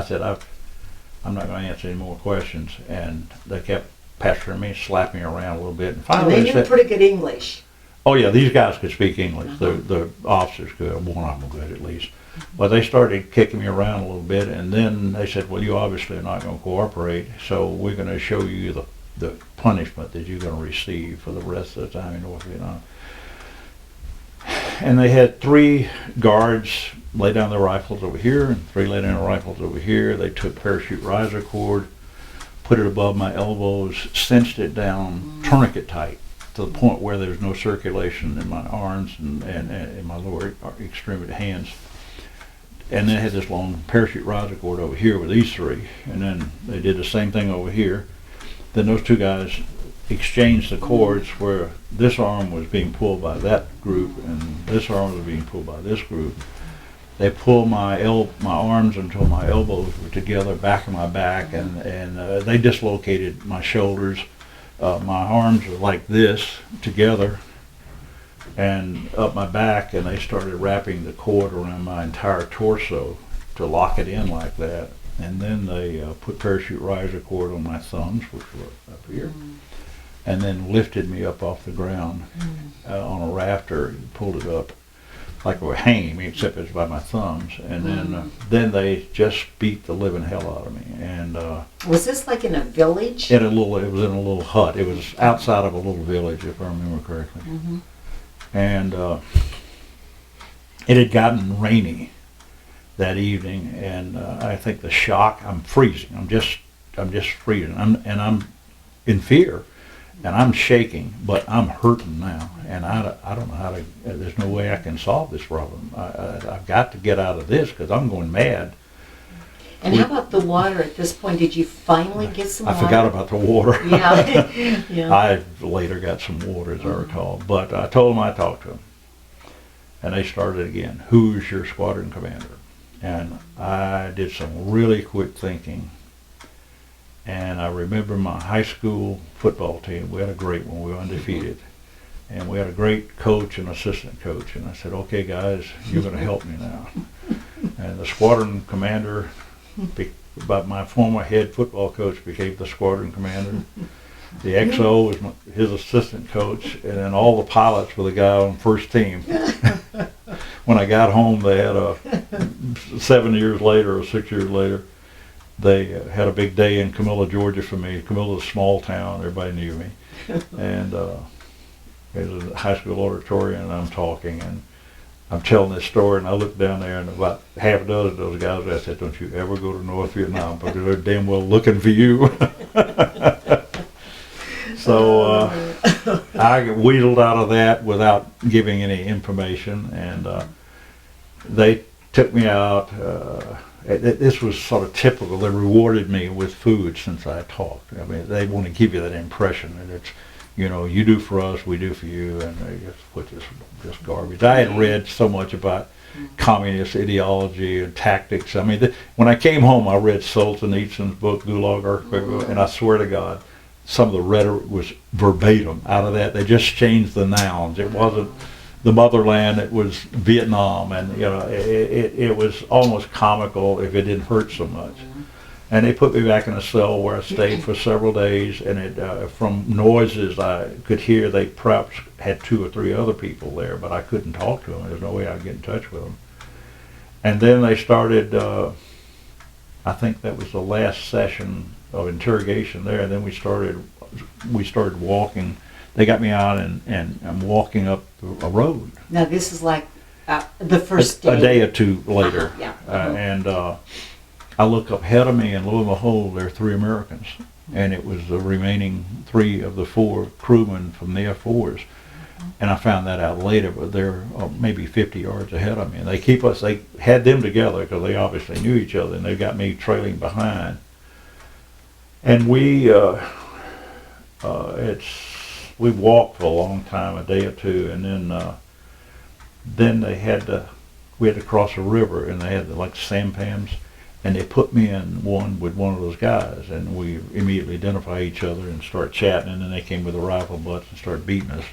said, I'm not going to answer any more questions. And they kept pestering me, slapping me around a little bit. And finally
they knew pretty good English.
Oh yeah, these guys could speak English. The officers could. One of them could at least. But they started kicking me around a little bit, and then they said, "Well, you obviously are not going to cooperate, so we're going to show you the punishment that you're going to receive for the rest of the time in North Vietnam." And they had 3 guards lay down their rifles over here, and 3 lay down their rifles over here. They took parachute riser cord, put it above my elbows, cinched it down tourniquet tight to the point where there was no circulation in my arms and in my lower extremity hands. And they had this long parachute riser cord over here with these 3, and then they did the same thing over here. Then those 2 guys exchanged the cords where this arm was being pulled by that group and this arm was being pulled by this group. They pulled my arms until my elbows were together, back of my back, and they dislocated my shoulders. My arms were like this together and up my back, and they started wrapping the cord around my entire torso to lock it in like that. And then they put parachute riser cord on my thumbs, which were up here, and then lifted me up off the ground on a rafter, pulled it up like they were hanging me, except it was by my thumbs. And then they just beat the living hell out of me. And
was this like in a village?
It was in a little hut. It was outside of a little village, if I remember correctly. And it had gotten rainy that evening, and I think the shock. I'm freezing. I'm just freezing. I'm in fear, and I'm shaking, but I'm hurting now, and I don't know how to. There's no way I can solve this problem. I've got to get out of this because I'm going mad.
And how about the water at this point? Did you finally get some water?
I forgot about the water.
Yeah. Yeah.
I later got some water, as I recall. But I told them I'd talk to them. And they started again. Who's your squadron commander? And I did some really quick thinking. And I remember my high school football team. We had a great one. We were undefeated. And we had a great coach and assistant coach. And I said, okay, guys, you're going to help me now. And the squadron commander, but my former head football coach became the squadron commander. The XO was his assistant coach, and then all the pilots were the guy on first team. When I got home, they had 7 years later or 6 years later, they had a big day in Camilla, Georgia for me. Camilla's a small town, everybody knew me. And it was a high school auditorium, and I'm talking, and I'm telling this story, and I looked down there, and about half a dozen of those guys, I said, don't you ever go to North Vietnam, because they're damn well looking for you. So I wheedled out of that without giving any information, and they took me out. This was sort of typical. They rewarded me with food since I talked. I mean, they want to give you that impression that it's, you do for us, we do for you, and they just put this garbage. I had read so much about communist ideology and tactics. I mean, when I came home, I read Solzhenitsyn's book, Gulag Archipelago, and I swear to God, some of the rhetoric was verbatim out of that. They just changed the nouns. It wasn't the motherland, it was Vietnam, and it was almost comical if it didn't hurt so much. And they put me back in a cell where I stayed for several days, and from noises I could hear, they perhaps had 2 or 3 other people there, but I couldn't talk to them. There's no way I'd get in touch with them. And then they started, I think that was the last session of interrogation there, and then we started walking. They got me out, and I'm walking up a road.
Now this is like the first day.
A day or 2 later.
Yeah.
And I look up ahead of me, and lo and behold, there are 3 Americans. And it was the remaining 3 of the 4 crewmen from the F4s. And I found that out later, but they're maybe 50 yards ahead of me. And they had them together because they obviously knew each other, and they got me trailing behind. And we walked for a long time, a day or 2, and then we had to cross a river, and they had like sampans, and they put me in one with one of those guys, and we immediately identified each other and started chatting, and then they came with the rifle butts and started beating us.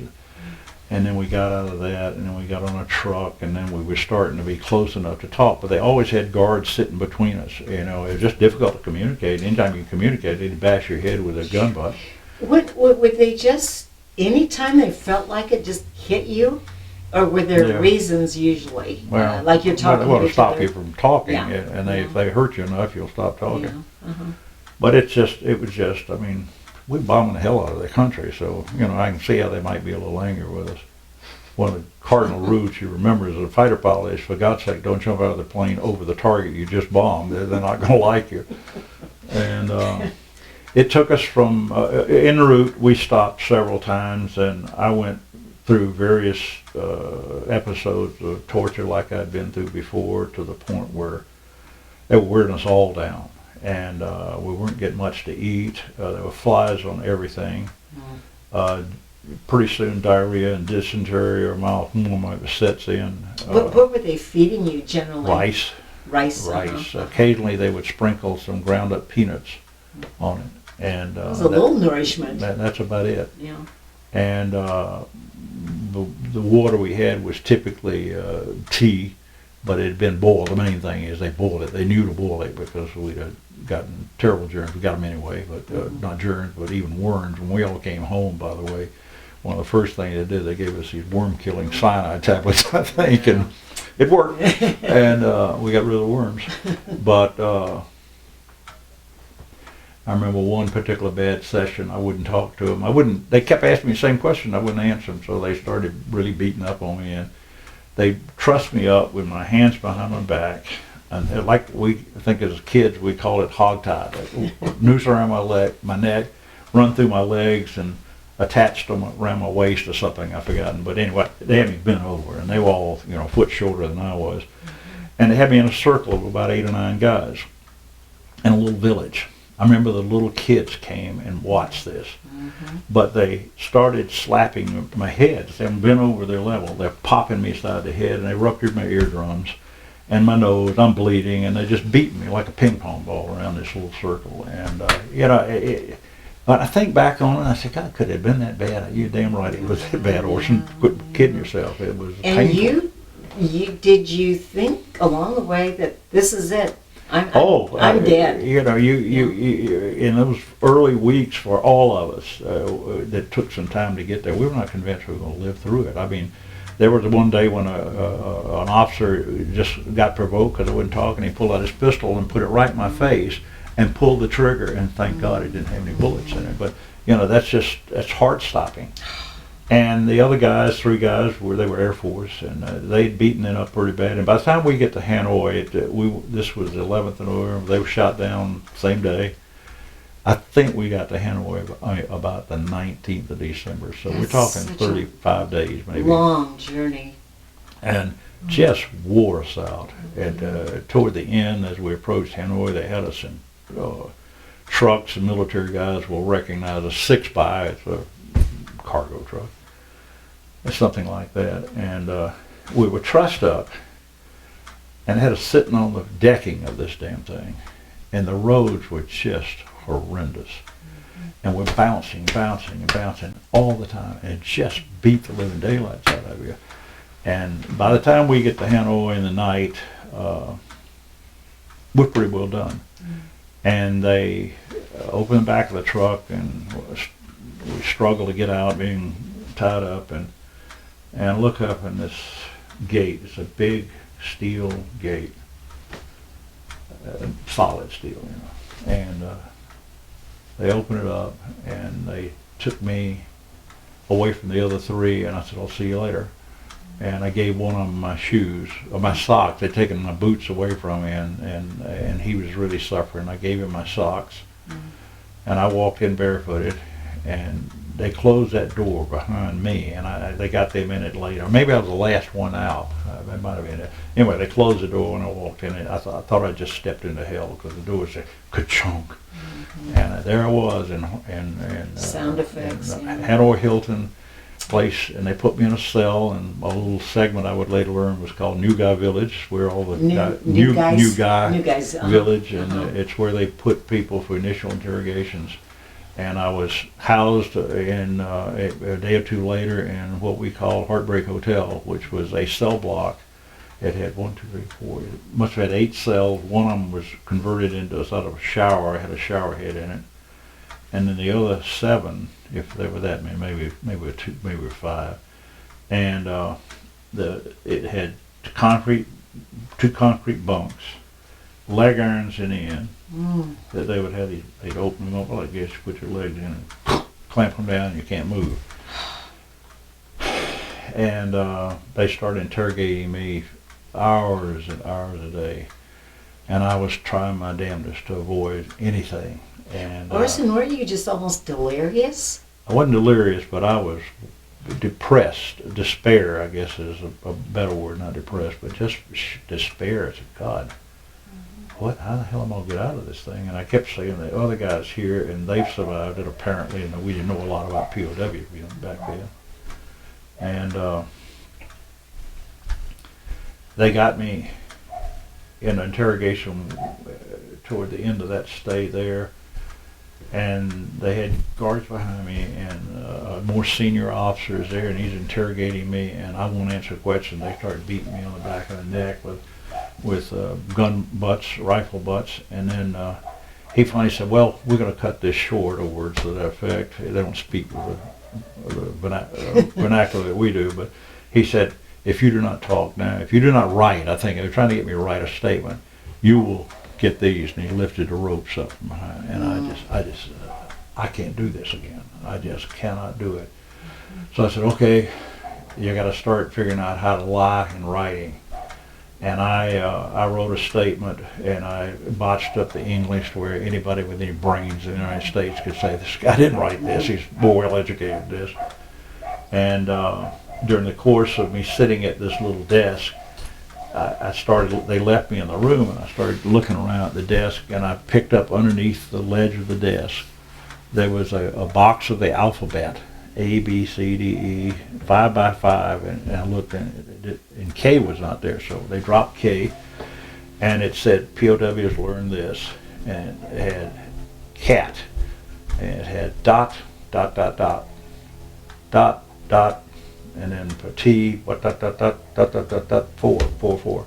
And then we got out of that, and then we got on a truck, and then we were starting to be close enough to talk, but they always had guards sitting between us. It was just difficult to communicate. Anytime you communicate, they'd bash your head with a gun butt.
Would they just anytime they felt like it just hit you? Or were there
Yeah.
reasons usually?
Well,
Like you're talking
they want
to
to
each
stop
other?
you from talking,
Yeah.
and if they hurt you enough, you'll stop talking.
Yeah. Uh-huh.
But it was just, I mean, we bombing the hell out of the country, so, you know, I can see how they might be a little angry with us. One of the cardinal rules you remember as a fighter pilot is, for God's sake, don't jump out of the plane over the target you just bombed. They're not going to like you. And it took us from, en route, we stopped several times, and I went through various episodes of torture like I'd been through before, to the point where they were wearing us all down. And we weren't getting much to eat. There were flies on everything. Pretty soon diarrhea and dysentery or malnutrition sets in.
What were they feeding you generally?
Rice.
Rice.
Occasionally they would sprinkle some ground up peanuts on it. And
It was a little nourishment.
that's about it.
Yeah.
And the water we had was typically tea, but it had been boiled. The main thing is they boiled it. They knew to boil it because we'd gotten terrible germs. We got them anyway, but not germs, but even worms. When we all came home, by the way, one of the first things they did, they gave us these worm-killing cyanide tablets, I think, and it worked. And we got rid of the worms. But I remember one particular bad session, I wouldn't talk to them. They kept asking me the same question, I wouldn't answer them, so they started really beating up on me. And they trussed me up with my hands behind my back. And like we think as kids, we call it hogtie. Noose around my neck, run through my legs, and attached them around my waist or something, I've forgotten. But anyway, they had me bent over, and they were all, you know, a foot shorter than I was. And they had me in a circle of about 8 or 9 guys in a little village. I remember the little kids came and watched this. But they started slapping my head. They haven't been over their level. They're popping me side the head, and they ruptured my eardrums and my nose. I'm bleeding, and they just beat me like a ping pong ball around this little circle. And you know, but I think back on it, and I said, God, could it have been that bad? You're damn right it was that bad, Orson. Quit kidding yourself. It was
And
painful.
did you think along the way that this is it? I'm dead.
You know, you in those early weeks for all of us that took some time to get there, we were not convinced we were going to live through it. I mean, there was one day when an officer just got provoked because I wouldn't talk, and he pulled out his pistol and put it right in my face and pulled the trigger, and thank God it didn't have any bullets in it. But, you know, that's heart-stopping. And the other guys, 3 guys, they were Air Force, and they'd beaten it up pretty bad. And by the time we get to Hanoi, this was the 11th of November, they were shot down same day. I think we got to Hanoi about the 19th of December, so we're talking 35 days maybe.
Long journey.
And just wore us out. And toward the end, as we approached Hanoi, they had us in trucks, and military guys will recognize a 6x. It's a cargo truck. It's something like that. And we were trussed up and had us sitting on the decking of this damn thing. And the roads were just horrendous. And we're bouncing all the time. And it just beat the living daylights out of you. And by the time we get to Hanoi in the night, we're pretty well done. And they open the back of the truck, and we struggle to get out, being tied up, and look up in this gate. It's a big steel gate, solid steel, you know. And they open it up, and they took me away from the other 3, and I said, I'll see you later. And I gave one of them my shoes, or my socks. They'd taken my boots away from me, and he was really suffering. I gave him my socks, and I walked in barefooted, and they closed that door behind me, and they got there a minute later. Maybe I was the last one out. That might have been it. Anyway, they closed the door, and I walked in, and I thought I just stepped into hell, because the door said, ka-chunk. And there I was, and
sound effects.
Hanoi Hilton place, and they put me in a cell, and a little segment I would later learn was called New Guy Village, where all the new guys village, and it's where they put people for initial interrogations. And I was housed in a day or 2 later in what we call Heartbreak Hotel, which was a cell block. It had 1, 2, 3, 4. It must have had 8 cells. One of them was converted into a sort of a shower. It had a shower head in it. and then the other 7, if there were that many, maybe 2, maybe 5, and it had two concrete bunks, leg irons in the end. That they would have they'd open them up, like this, you put your legs in and clamp them down and you can't move. And they started interrogating me hours and hours a day, and I was trying my damnedest to avoid anything. And
Orson, were you just almost delirious?
I wasn't delirious, but I was depressed. Despair, I guess, is a better word, not depressed, but just despair. I said, God, how the hell am I going to get out of this thing? And I kept saying, the other guys here, and they've survived it apparently, and we didn't know a lot about POW back then. And they got me in interrogation toward the end of that stay there, and they had guards behind me and more senior officers there, and he's interrogating me, and I won't answer questions. They started beating me on the back of the neck with gun butts, rifle butts, and then he finally said, well, we're going to cut this short, or words to that effect. They don't speak with the vernacular that we do, but he said, if you do not talk now, if you do not write, I think they were trying to get me to write a statement, you will get these. And he lifted the ropes up from behind, and I can't do this again. I just cannot do it. So I said, okay, you got to start figuring out how to lie in writing. And I wrote a statement, and I botched up the English to where anybody with any brains in the United States could say, this guy didn't write this, he's more well educated than this. And during the course of me sitting at this little desk, they left me in the room, and I started looking around at the desk, and I picked up underneath the ledge of the desk, there was a box of the alphabet, A, B, C, D, E, 5 by 5, and I looked, and K was not there, so they dropped K, and it said, POWs learned this, and it had cat, and it had dot, dot, dot, dot, dot, dot, and then for T, what, dot, dot, dot, dot, dot, dot, dot, 4, 4, 4.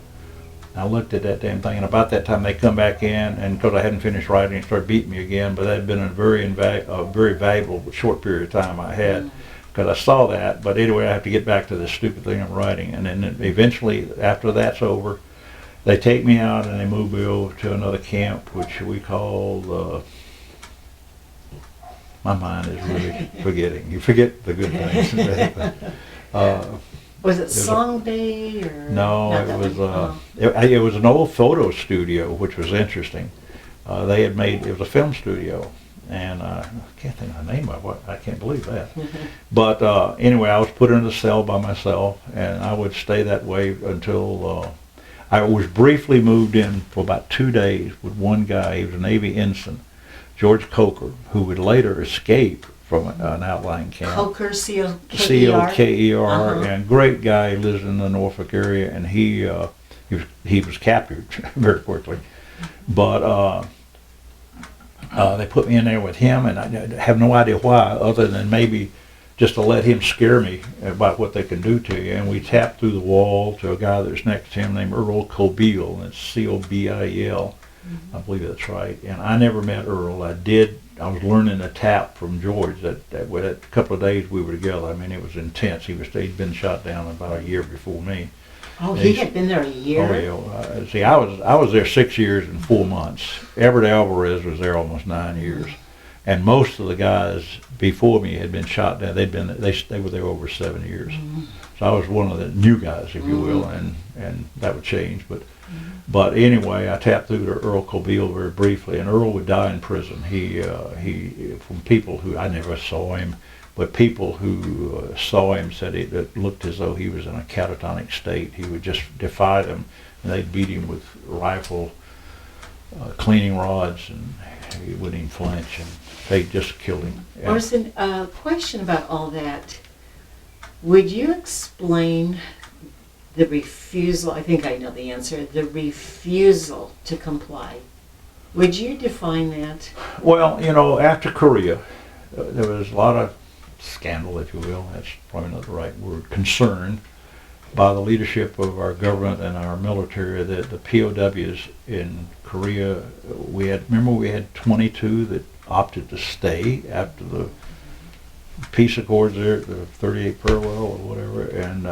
I looked at that damn thing, and about that time they come back in, and because I hadn't finished writing, they started beating me again, but that had been a very valuable short period of time I had, because I saw that. But anyway, I have to get back to this stupid thing I'm writing, and then eventually, after that's over, they take me out and they move me over to another camp, which we call, my mind is really forgetting. You forget the good things.
Was it Song Day or?
No, it was an old photo studio, which was interesting. They had made, it was a film studio, and I can't think of the name of it. I can't believe that. But anyway, I was put in a cell by myself, and I would stay that way until I was briefly moved in for about 2 days with one guy. He was a Navy ensign, George Coker, who would later escape from an outlying camp.
Coker, C-O-K-E-R?
C-O-K-E-R, and great guy. He lives in the Norfolk area, and he was captured very quickly. But they put me in there with him, and I have no idea why, other than maybe just to let him scare me about what they can do to you. And we tapped through the wall to a guy that's next to him named Earl Cobiel, and it's C-O-B-I-E-L. I believe that's right. And I never met Earl. I was learning a tap from George. That a couple of days we were together. I mean, it was intense. He'd been shot down about a year before me.
Oh, he had been there a year?
Oh, yeah. See, I was there 6 years and 4 months. Everett Alvarez was there almost 9 years. And most of the guys before me had been shot down. They were there over 7 years. So I was one of the new guys, if you will, and that would change. But anyway, I tapped through to Earl Cobiel very briefly, and Earl would die in prison. He from people who, I never saw him, but people who saw him said it looked as though he was in a catatonic state. He would just defy them, and they'd beat him with rifle cleaning rods, and he wouldn't even flinch, and they just killed him.
Orson, a question about all that. Would you explain the refusal, I think I know the answer, the refusal to comply? Would you define that? Well, after Korea, there was a lot of scandal, if you will, that's probably not the right word, concern by the leadership of our government and our military that the POWs in Korea, we had 22 that
opted to stay after the peace accords there at the 38 parallel or whatever, and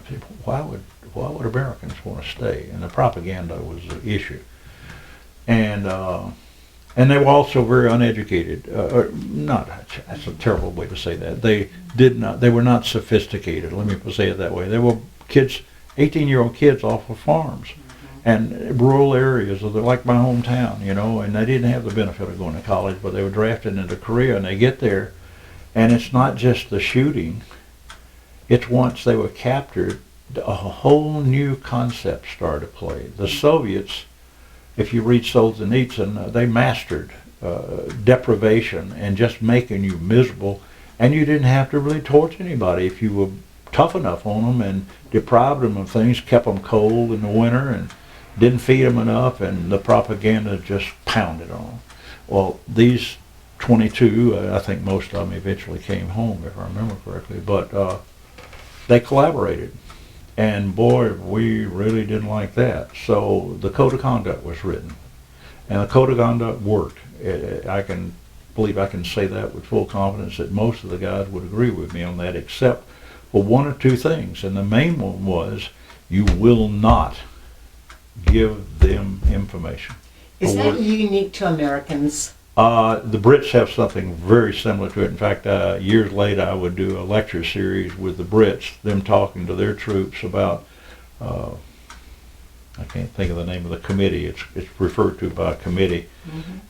people, why would Americans want to stay? And the propaganda was the issue, and they were also very uneducated. Not, that's a terrible way to say that. They were not sophisticated. Let me say it that way. They were kids, 18-year-old kids off of farms and rural areas, like my hometown, you know, and they didn't have the benefit of going to college, but they were drafted into Korea, and they get there, and it's not just the shooting. It's once they were captured, a whole new concept started to play. The Soviets, if you read Solzhenitsyn, they mastered deprivation and just making you miserable, and you didn't have to really torture anybody if you were tough enough on them and deprived them of things, kept them cold in the winter, and didn't feed them enough, and the propaganda just pounded on them. Well, these 22, I think most of them eventually came home, if I remember correctly, but they collaborated. And boy, we really didn't like that. So the code of conduct was written, and the code of conduct worked. I can believe I can say that with full confidence that most of the guys would agree with me on that, except for one or two things. And the main one was, you will not give them information.
Is that unique to Americans?
The Brits have something very similar to it. In fact, years later, I would do a lecture series with the Brits, them talking to their troops about, I can't think of the name of the committee, it's referred to by a committee,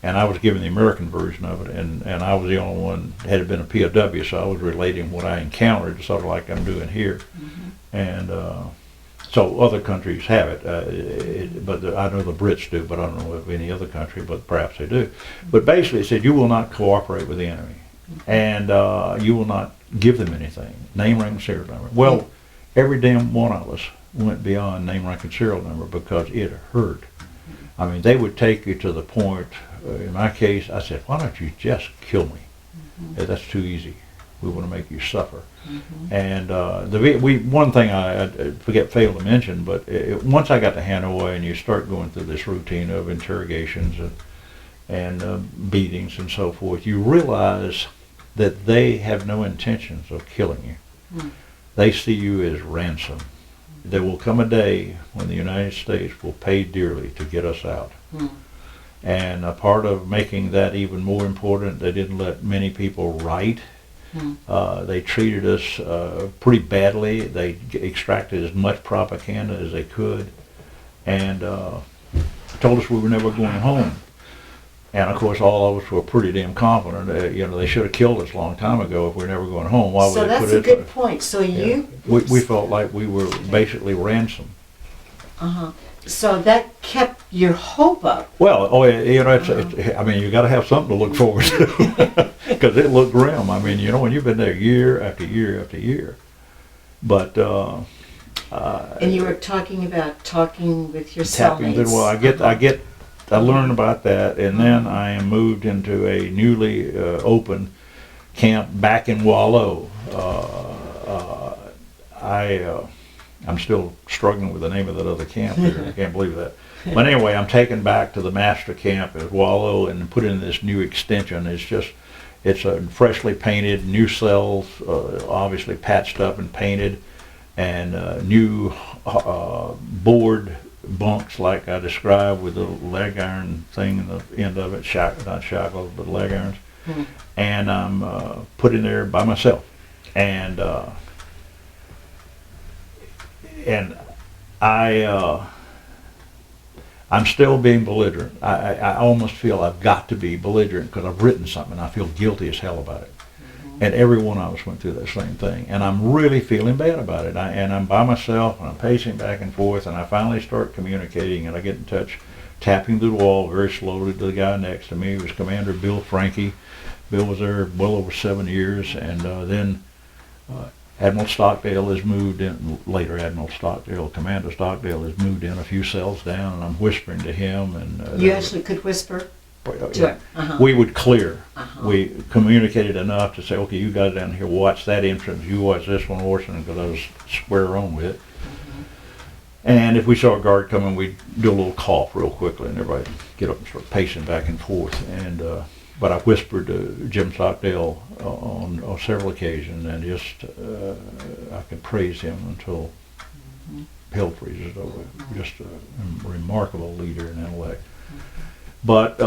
and I was giving the American version of it, and I was the only one, had been a POW, so I was relating what I encountered, sort of like I'm doing here. And so other countries have it, but I know the Brits do, but I don't know of any other country, but perhaps they do. But basically it said, you will not cooperate with the enemy, and you will not give them anything, name, rank, and serial number. Well, every damn one of us went beyond name, rank, and serial number because it hurt. I mean, they would take you to the point, in my case, I said, why don't you just kill me? That's too easy. We want to make you suffer. And one thing I failed to mention, but once I got to Hanoi and you start going through this routine of interrogations and beatings and so forth, you realize that they have no intentions of killing you. They see you as ransom. There will come a day when the United States will pay dearly to get us out. And a part of making that even more important, they didn't let many people write. They treated us pretty badly. They extracted as much propaganda as they could, and told us we were never going home. And of course, all of us were pretty damn confident. You know, they should have killed us a long time ago if we were never going home. Why would they put it?
So that's a good point. So
we felt like we were basically ransom.
So that kept your hope up.
Well, you know, I mean, you got to have something to look forward to because it looked grim. I mean, you know, when you've been there year after year after year, but
and you were talking with your cellmates.
Well, I learned about that, and then I am moved into a newly open camp back in Hoa Lo. I'm still struggling with the name of that other camp here. I can't believe that. But anyway, I'm taken back to the master camp at Hoa Lo and put in this new extension. It's a freshly painted, new cells, obviously patched up and painted, and new board bunks like I described with the leg iron thing in the end of it, not shackles, but leg irons. And I'm put in there by myself. And I'm still being belligerent. I almost feel I've got to be belligerent because I've written something and I feel guilty as hell about it. And every one of us went through that same thing. And I'm really feeling bad about it. And I'm by myself and I'm pacing back and forth, and I finally start communicating, and I get in touch, tapping through the wall very slowly to the guy next to me. It was Commander Bill Frankie. Bill was there well over 7 years, and then Admiral Stockdale has moved in, later Admiral Stockdale, Commander Stockdale has moved in a few cells down, and I'm whispering to him. And
you actually could whisper to him?
We would clear. We communicated enough to say, okay, you guys down here watch that entrance, you watch this one, Orson, because I was square on with it. And if we saw a guard coming, we'd do a little cough real quickly, and everybody get up and start pacing back and forth. And but I whispered to Jim Stockdale on several occasions, and just I could praise him until hell freezes over. Just a remarkable leader and intellect. But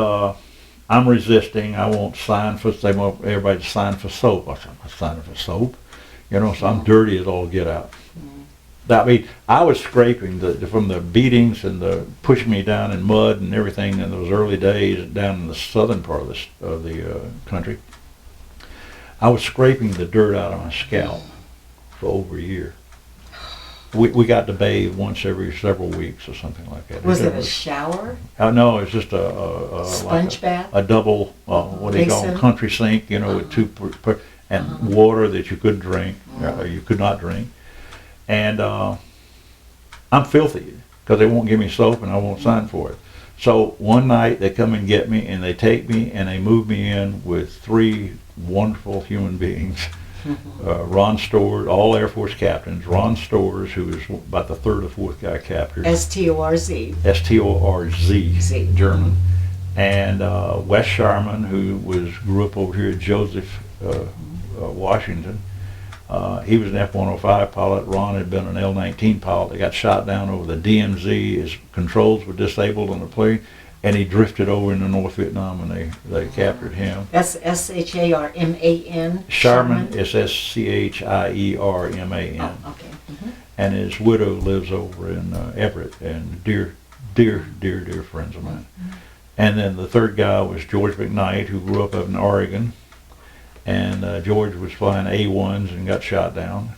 I'm resisting. I won't sign for. They want everybody to sign for soap. I said, I'm not signing for soap. You know, so I'm dirty as all get out. I mean, I was scraping from the beatings and the pushing me down in mud and everything in those early days down in the southern part of the country. I was scraping the dirt out of my scalp for over a year. We got to bathe once every several weeks or something like that.
Was it a shower?
No, it's just a
sponge bath?
A double, what do you call it, country sink, you know, with two, and water that you could drink, you could not drink. And I'm filthy because they won't give me soap and I won't sign for it. So one night they come and get me and they take me and they move me in with three wonderful human beings. Ron Storrs, all Air Force captains. Ron Storrs, who was about the third or fourth guy captured.
S-T-O-R-Z.
S-T-O-R-Z, German. And Wes Sharman, who grew up over here at Joseph, Washington. He was an F-105 pilot. Ron had been an L-19 pilot. They got shot down over the DMZ. His controls were disabled on the plane, and he drifted over into North Vietnam, and they captured him.
That's S-H-A-R-M-A-N?
Sharman is S-C-H-I-E-R-M-A-N.
Oh, okay.
And his widow lives over in Everett, and dear friends of mine. And then the third guy was George McKnight, who grew up in Oregon. And George was flying A-1s and got shot down.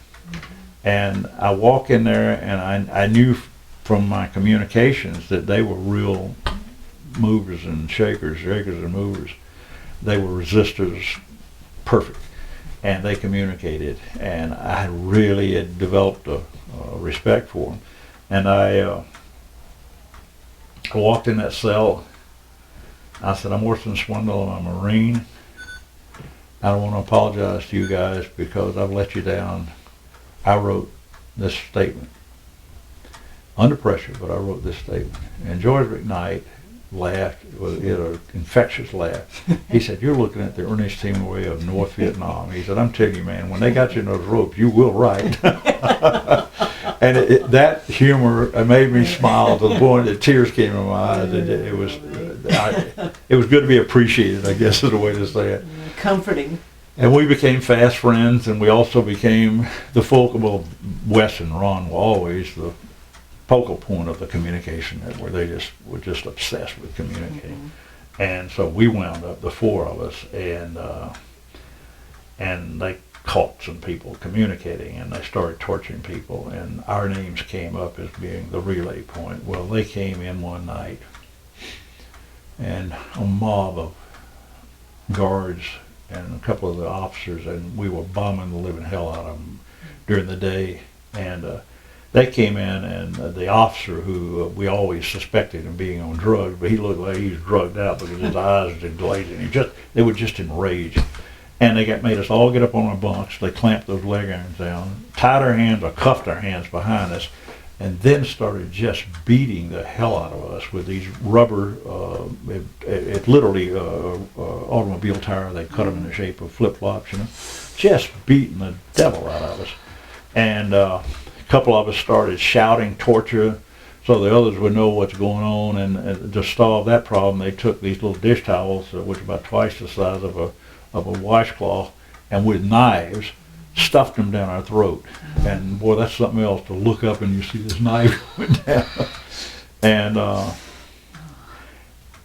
And I walk in there, and I knew from my communications that they were real movers and shakers and movers. They were resistors, perfect, and they communicated. And I really had developed a respect for them. And I walked in that cell. I said, I'm Orson Swindle, I'm a Marine. I don't want to apologize to you guys because I've let you down. I wrote this statement. Under pressure, but I wrote this statement. And George McKnight laughed, he had an infectious laugh. He said, you're looking at the Ernest Hemingway of North Vietnam. He said, I'm telling you, man, when they got you in those ropes, you will write. And that humor made me smile to the point that tears came in my eyes. It was good to be appreciated, I guess is the way to say it.
Comforting.
And we became fast friends, and we also became the focal, Wes and Ron were always the focal point of the communication network. They were just obsessed with communicating. And so we wound up, the four of us, and they caught some people communicating, and they started torturing people, and our names came up as being the relay point. Well, they came in one night, and a mob of guards and a couple of the officers, and we were bombing the living hell out of them during the day. And they came in, and the officer, who we always suspected of being on drugs, but he looked like he was drugged out because his eyes were glazing. They were just enraged. And they made us all get up on our bunks. They clamped those leg irons down, tied our hands or cuffed our hands behind us, and then started just beating the hell out of us with these rubber, it literally automobile tire. They cut them in the shape of flip-flops, you know, just beating the devil out of us. And a couple of us started shouting torture so the others would know what's going on. And to solve that problem, they took these little dish towels, which are about twice the size of a washcloth, and with knives stuffed them down our throat. And boy, that's something else to look up and you see this knife going down. And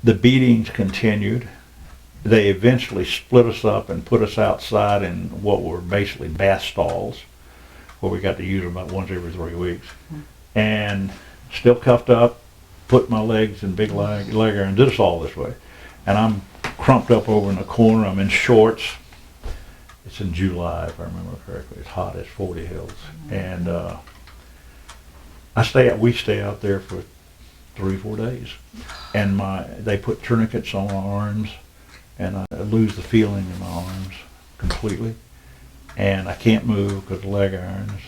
the beatings continued. They eventually split us up and put us outside in what were basically bath stalls, where we got to use them about once every 3 weeks. And still cuffed up, put my legs in big leg iron, did us all this way. And I'm crumped up over in the corner. I'm in shorts. It's in July, if I remember correctly. It's hot as 40 hills. And we stay out there for 3-4 days. And they put tourniquets on my arms, and I lose the feeling in my arms completely. And I can't move because of leg irons.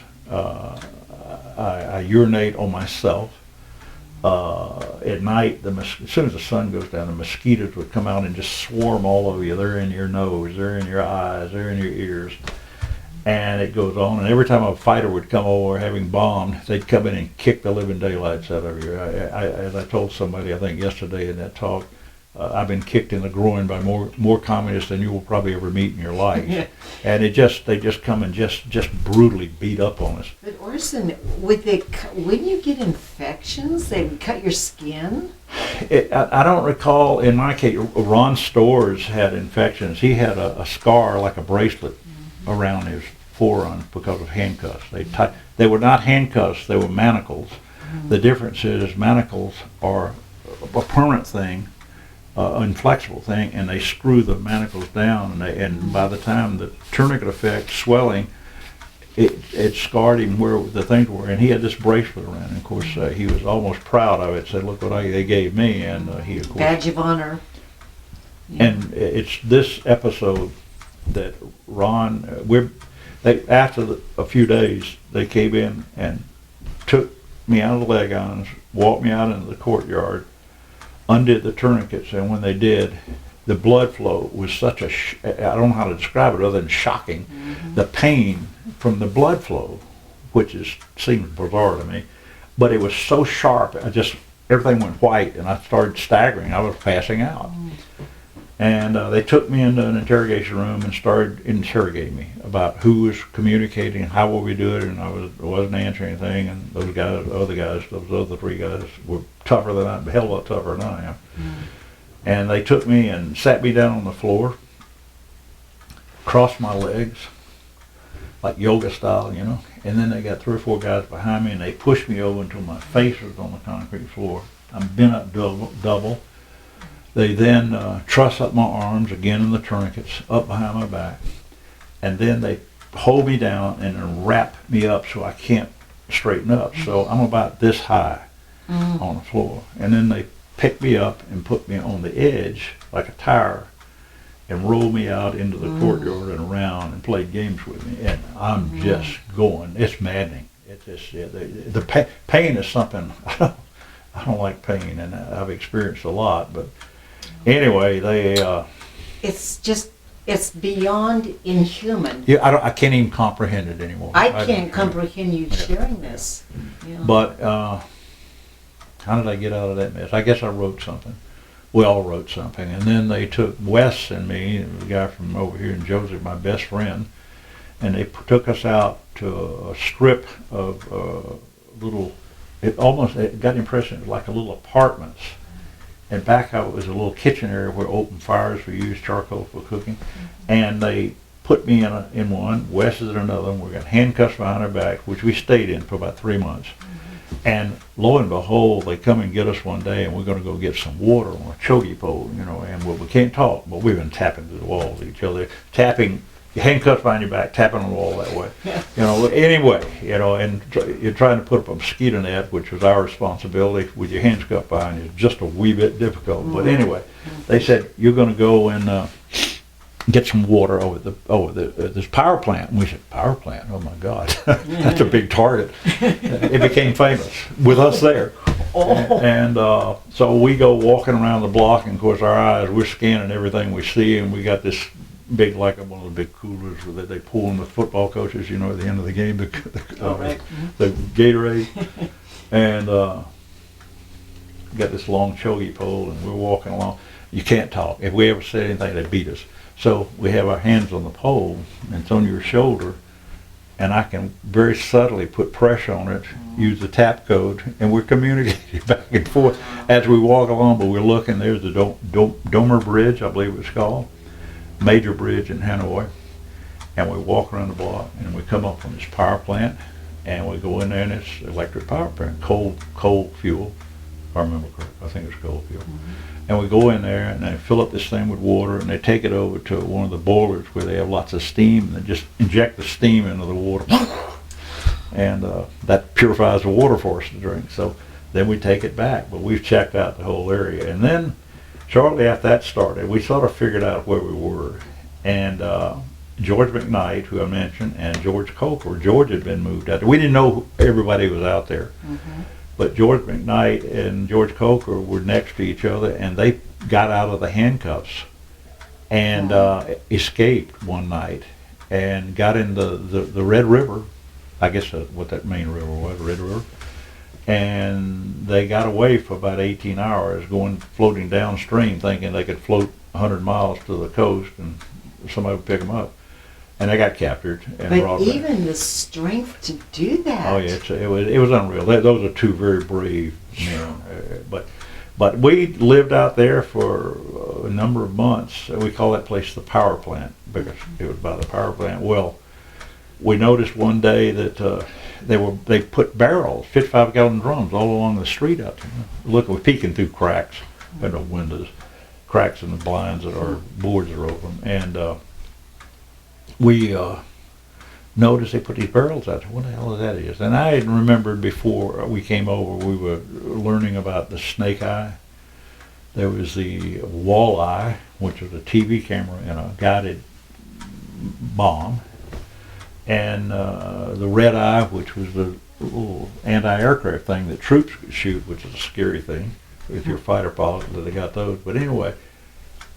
I urinate on myself. At night, as soon as the sun goes down, the mosquitoes would come out and just swarm all over you. They're in your nose, they're in your eyes, they're in your ears. And it goes on, and every time a fighter would come over having bombed, they'd come in and kick the living daylights out of you. As I told somebody, I think yesterday in that talk, I've been kicked in the groin by more communists than you will probably ever meet in your life. Yeah. And they just come and just brutally beat up on us.
But Orson, when you get infections, they would cut your skin?
I don't recall, in my case, Ron Storrs had infections. He had a scar like a bracelet around his forearm because of handcuffs. They were not handcuffs, they were manacles. The difference is manacles are a permanent thing, inflexible thing, and they screw the manacles down, and by the time the tourniquet effect, swelling, it scarred him where the things were, and he had this bracelet around, and of course he was almost proud of it, said, look what they gave me, and he, of course...
Badge of honor.
Yeah. And it's this episode that Ron, after a few days, they came in and took me out of the leg irons, walked me out into the courtyard, undid the tourniquets, and when they did, the blood flow was such I don't know how to describe it other than shocking. The pain from the blood flow, which seems bizarre to me, but it was so sharp, everything went white, and I started staggering. I was passing out. And they took me into an interrogation room and started interrogating me about who was communicating, how will we do it, and I wasn't answering anything, and those other three guys were tougher than I am, a hell of a lot tougher than I am. And they took me and sat me down on the floor, crossed my legs, like yoga style, and then they got 3 or 4 guys behind me, and they pushed me over until my face was on the concrete floor. I'm bent up double. They then truss up my arms, again in the tourniquets, up behind my back. And then they hold me down and then wrap me up so I can't straighten up. So I'm about this high on the floor. And then they pick me up and put me on the edge like a tire and roll me out into the courtyard and around and played games with me. And I'm just going. It's maddening. It's just, the pain is something, I don't like pain, and I've experienced a lot, but anyway,
it's beyond inhuman.
Yeah, I can't even comprehend it anymore.
I can't comprehend you sharing this. Yeah.
But how did I get out of that mess? I guess I wrote something. We all wrote something, and then they took Wes and me, the guy from over here, and Joseph, my best friend, and they took us out to a strip of little. It got the impression it was like a little apartments. And back out was a little kitchen area where open fires were used, charcoal for cooking. And they put me in one, Wes is in another one. We got handcuffs behind our back, which we stayed in for about 3 months. And lo and behold, they come and get us one day, and we're going to go get some water on a chogy pole, and we can't talk, but we've been tapping to the walls each other, tapping, handcuffs behind your back, tapping on the wall that way. Anyway, and you're trying to put up a mosquito net, which was our responsibility with your hands cuffed behind you. Just a wee bit difficult. But anyway, they said, you're going to go and get some water over this power plant. And we said, power plant? Oh my God, that's a big target. It became famous with us there. And so we go walking around the block, and of course our eyes, we're scanning everything we see, and we got this big, like one of the big coolers that they pull in the football coaches, at the end of the game, the Gatorade. And got this long chogy pole, and we're walking along. You can't talk. If we ever said anything, they beat us. So we have our hands on the pole, and it's on your shoulder, and I can very subtly put pressure on it, use the tap code, and we're communicating back and forth as we walk along. But we're looking, there's the Domer Bridge, I believe it's called, major bridge in Hanoi, and we walk around the block, and we come up on this power plant, and we go in there, and it's electric power plant, coal fuel, if I remember correctly. I think it's coal fuel. And we go in there, and they fill up this thing with water, and they take it over to one of the boilers where they have lots of steam, and they just inject the steam into the water, and that purifies the water for us to drink. So then we take it back, but we've checked out the whole area. And then shortly after that started, we sort of figured out where we were. And George McKnight, who I mentioned, and George Coker. George had been moved out there. We didn't know everybody was out there. But George McKnight and George Coker were next to each other, and they got out of the handcuffs and escaped one night and got in the Red River, I guess what that main river was, Red River, and they got away for about 18 hours floating downstream thinking they could float 100 miles to the coast and somebody would pick them up. And they got captured and brought
But
back.
even the strength to do that.
Oh yeah, it was unreal. Those are two very brave men. But we lived out there for a number of months. We call that place the power plant because it was by the power plant. Well, we noticed one day that they put barrels, 55-gallon drums, all along the street out there. Look, we're peeking through cracks in the windows, cracks in the blinds that our boards are open, and we noticed they put these barrels out there. What the hell is that? And I had remembered before we came over, we were learning about the snake eye. There was the walleye, which was a TV camera in a guided bomb, and the red eye, which was the little anti-aircraft thing that troops could shoot, which is a scary thing if you're a fighter pilot. They got those. But anyway,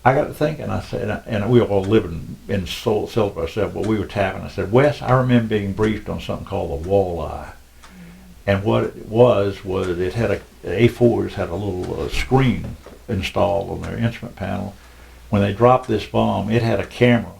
I got to thinking, I said, and we were all living in cells by ourselves, but we were tapping. I said, Wes, I remember being briefed on something called the walleye. And what it was it had A4s had a little screen installed on their instrument panel. When they dropped this bomb, it had a camera.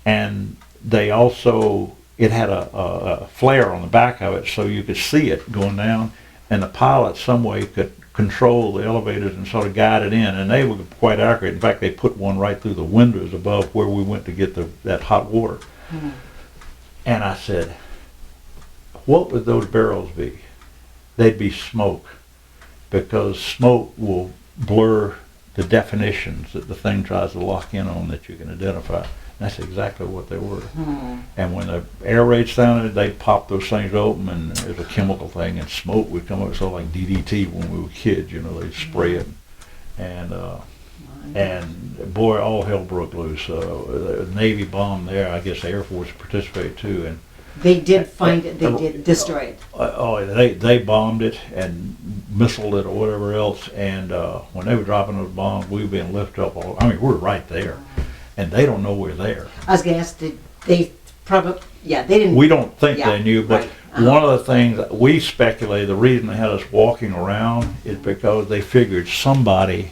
And they also, it had a flare on the back of it so you could see it going down. And the pilot some way could control the elevators and sort of guide it in, and they were quite accurate. In fact, they put one right through the windows above where we went to get that hot water. Mm-hmm. And I said, what would those barrels be? They'd be smoke, because smoke will blur the definitions that the thing tries to lock in on that you can identify. That's exactly what they were. Hmm. And when the air raid sounded, they popped those things open, and it was a chemical thing, and smoke would come up, sort of like DDT when we were kids, they'd spray it. And boy, all hell broke loose. The Navy bombed there. I guess the Air Force participated too. And
they did find it. They did destroy it.
They bombed it and missiled it or whatever else. And when they were dropping those bombs, we were being lifted up. We're right there. And they don't know we're there.
I was going to ask, did they probably, they didn't.
We don't think they knew, but right. One of the things that we speculated, the reason they had us walking around is because they figured somebody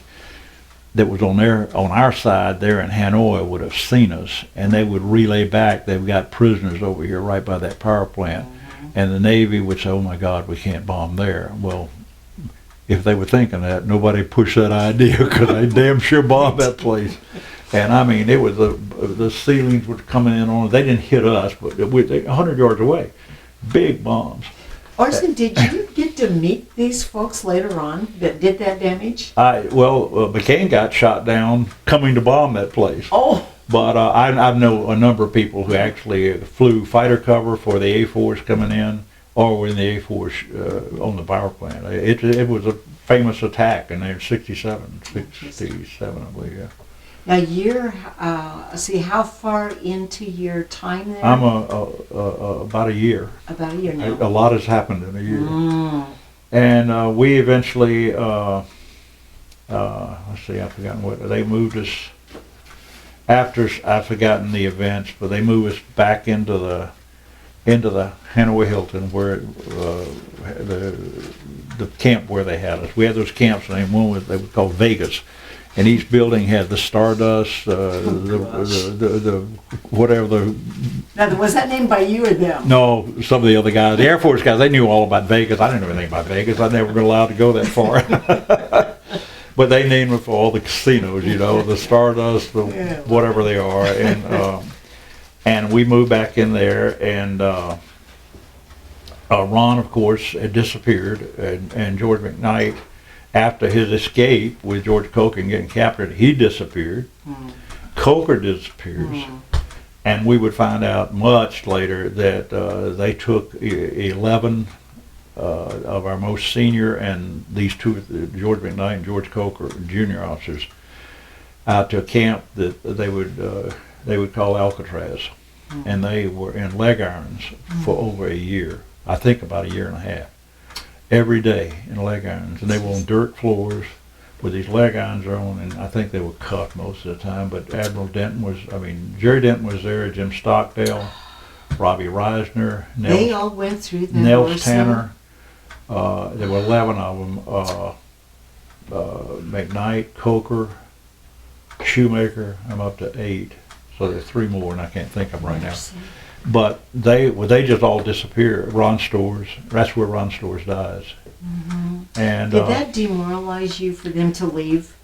that was on our side there in Hanoi would have seen us, and they would relay back, they've got prisoners over here right by that power plant. Mm-hmm. And the Navy would say, oh my God, we can't bomb there. Well, if they were thinking that, nobody pushed that idea, because they damn sure bombed that place. And it was the ceilings were coming in on it. They didn't hit us, but they 100 yards away, big bombs.
Orson, did you get to meet these folks later on that did that damage?
McCain got shot down coming to bomb that place. Oh. But I know a number of people who actually flew fighter cover for the A4s coming in, or were in the A4s on the power plant. It was a famous attack in there, 67, I believe, yeah.
Now you're, how far into your time there?
I'm about a year.
About a year now.
A lot has happened in a year. Mm. And we eventually, let's see, I've forgotten what, they moved us, after, I've forgotten the events, but they moved us back into the Hanoi Hilton, where the camp where they had us. We had those camps, and one they were called Vegas. And each building had the Stardust, the whatever the.
Now, was that named by you or them?
No, some of the other guys, the Air Force guys, they knew all about Vegas. I didn't know anything about Vegas. I never been allowed to go that far. But they named it for all the casinos, the Stardust, whatever they are, and we moved back in there, and Ron, of course, had disappeared, and George McKnight. After his escape with George Coker getting captured, he disappeared. Mm. Coker disappears. Mm. And we would find out much later that they took 11 of our most senior and these two, George McKnight and George Coker, junior officers, out to a camp that they would call Alcatraz. Mm. And they were in leg irons for over a year, I think about a year and a half. every day in leg irons, and they were on dirt floors with these leg irons on, and I think they were cuffed most of the time, but Jerry Denton was there, Jim Stockdale, Robbie Reisner,
They all went through the
Nels
Orson.
Tanner, there were 11 of them, McKnight, Coker, Shoemaker, I'm up to 8, so there's 3 more and I can't think of them right now. But they just all disappear. Ron Stores, that's where Ron Stores dies.
Mm-hmm.
And
did that demoralize you for them to leave?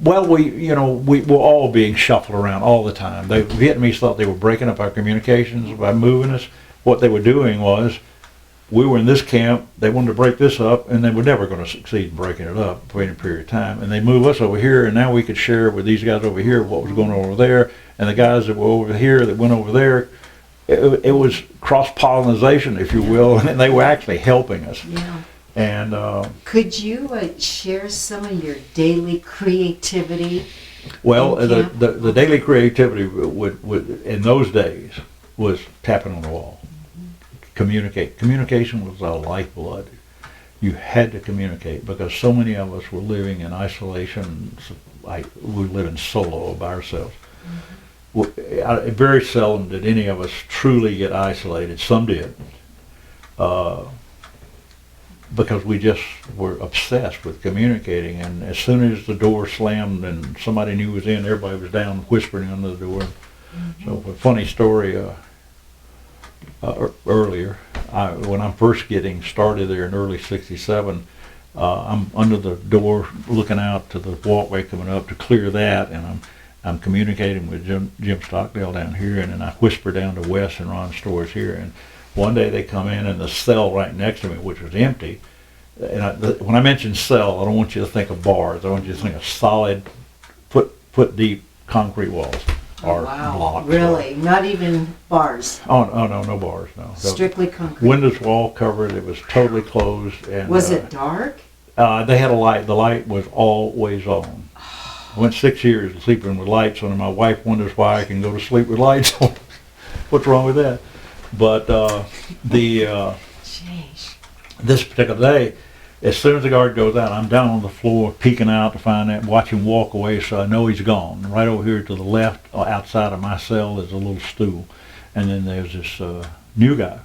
well, we were all being shuffled around all the time. The Vietnamese thought they were breaking up our communications by moving us. What they were doing was, we were in this camp, they wanted to break this up, and they were never going to succeed in breaking it up for any period of time. And they move us over here, and now we could share with these guys over here what was going on over there, and the guys that were over here that went over there. It was cross-pollination, if you will, and they were actually helping us.
Yeah.
And
Could you share some of your daily creativity?
well,
in camp?
the daily creativity would in those days was tapping on the wall. Communication was our lifeblood. You had to communicate because so many of us were living in isolation. We were living solo by ourselves. Very seldom did any of us truly get isolated. Some did, because we just were obsessed with communicating. And as soon as the door slammed and somebody knew was in, everybody was down whispering under the door. So a funny story. Earlier, when I'm first getting started there in early '67, I'm under the door looking out to the walkway coming up to clear that, and I'm communicating with Jim Stockdale down here, and then I whisper down to Wes and Ron Stores here. And one day they come in, and the cell right next to me, which was empty, and when I mention cell, I don't want you to think of bars. I want you to think of solid, foot deep concrete walls. Or blocks.
Really? Not even bars?
Oh no bars, no.
Strictly concrete?
Windows were all covered, it was totally closed. And
Was it dark?
They had a light, the light was always on. I went 6 years sleeping with lights on, and my wife wonders why I can go to sleep with lights on. What's wrong with that? But
Jeez.
this particular day, as soon as the guard goes out, I'm down on the floor peeking out to find that, watch him walk away, so I know he's gone. Right over here to the left, outside of my cell, is a little stool. And then there's this new guy.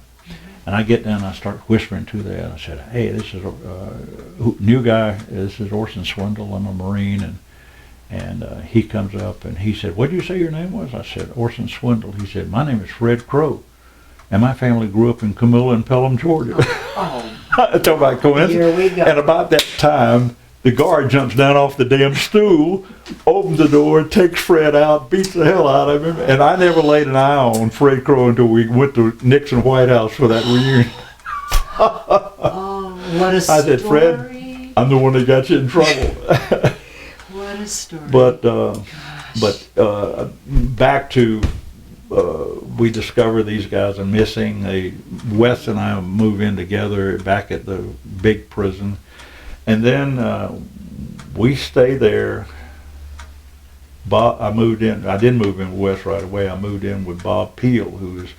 And I get down and I start whispering to that. I said, hey, this is new guy, this is Orson Swindle, I'm a Marine. And he comes up and he said, what did you say your name was? I said, Orson Swindle. He said, my name is Fred Crow. And my family grew up in Camilla and Pelham, Georgia.
Oh.
Talk about coincidence.
Here we go.
And about that time, the guard jumps down off the damn stool, opens the door, takes Fred out, beats the hell out of him. And I never laid an eye on Fred Crow until we went to Nixon White House for that reunion.
Oh, what a story.
I said, Fred, I'm the one that got you in trouble.
What a story.
But back to we discover these guys are missing. Wes and I move in together back at the big prison, and then we stay there. I moved in. I didn't move in with Wes right away. I moved in with Bob Peel, who was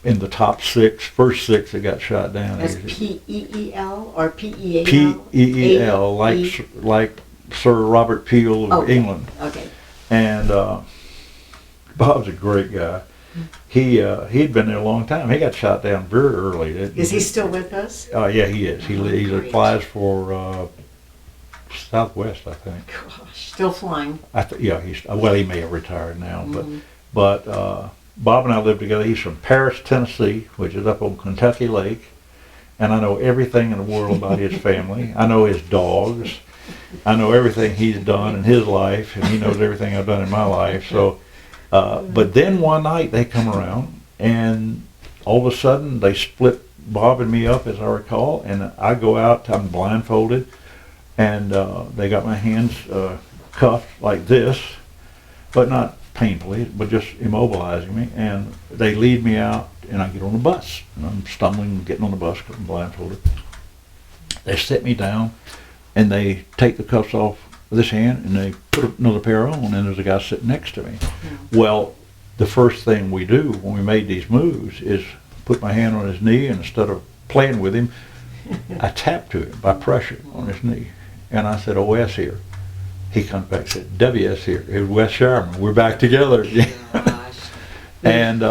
in the top first six that got shot down.
That's P-E-E-L or P-E-A-L?
P-E-E-L, like Sir Robert Peel of England.
Okay.
And Bob's a great guy. He'd been there a long time. He got shot down very early.
Is he still with us?
Yeah, he is. He applies for Southwest, I think.
Gosh, still flying.
He may have retired now, but Bob and I lived together. He's from Paris, Tennessee, which is up on Kentucky Lake, and I know everything in the world about his family. I know his dogs. I know everything he's done in his life, and he knows everything I've done in my life. So, but then one night they come around, and all of a sudden they split Bob and me up, as I recall, and I go out. I'm blindfolded, and they got my hands cuffed like this, but not painfully, but just immobilizing me. And they lead me out, and I get on the bus, and I'm stumbling, getting on the bus because I'm blindfolded. They sit me down, and they take the cuffs off this hand, and they put another pair on, and there's a guy sitting next to me. Well, the first thing we do when we made these moves is put my hand on his knee, and instead of playing with him, I tapped to him by pressure on his knee. And I said, OS here. He comes back and said, WS here. It was Wes Sharman. We're back together again.
Gosh.
And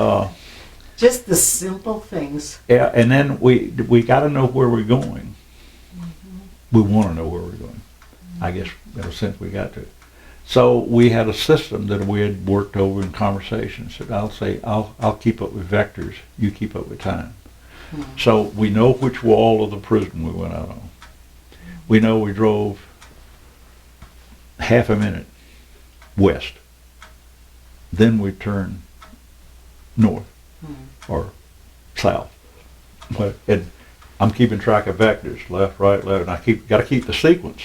just the simple things.
yeah, and then we got to know where we're going. We want to know where we're going. I guess in a sense we got to. So we had a system that we had worked over in conversations. That I'll say, I'll keep up with vectors, you keep up with time. So we know which wall of the prison we went out on. We know we drove half a minute west. Then we turned north or south. But I'm keeping track of vectors, left, right, left, and I got to keep the sequence.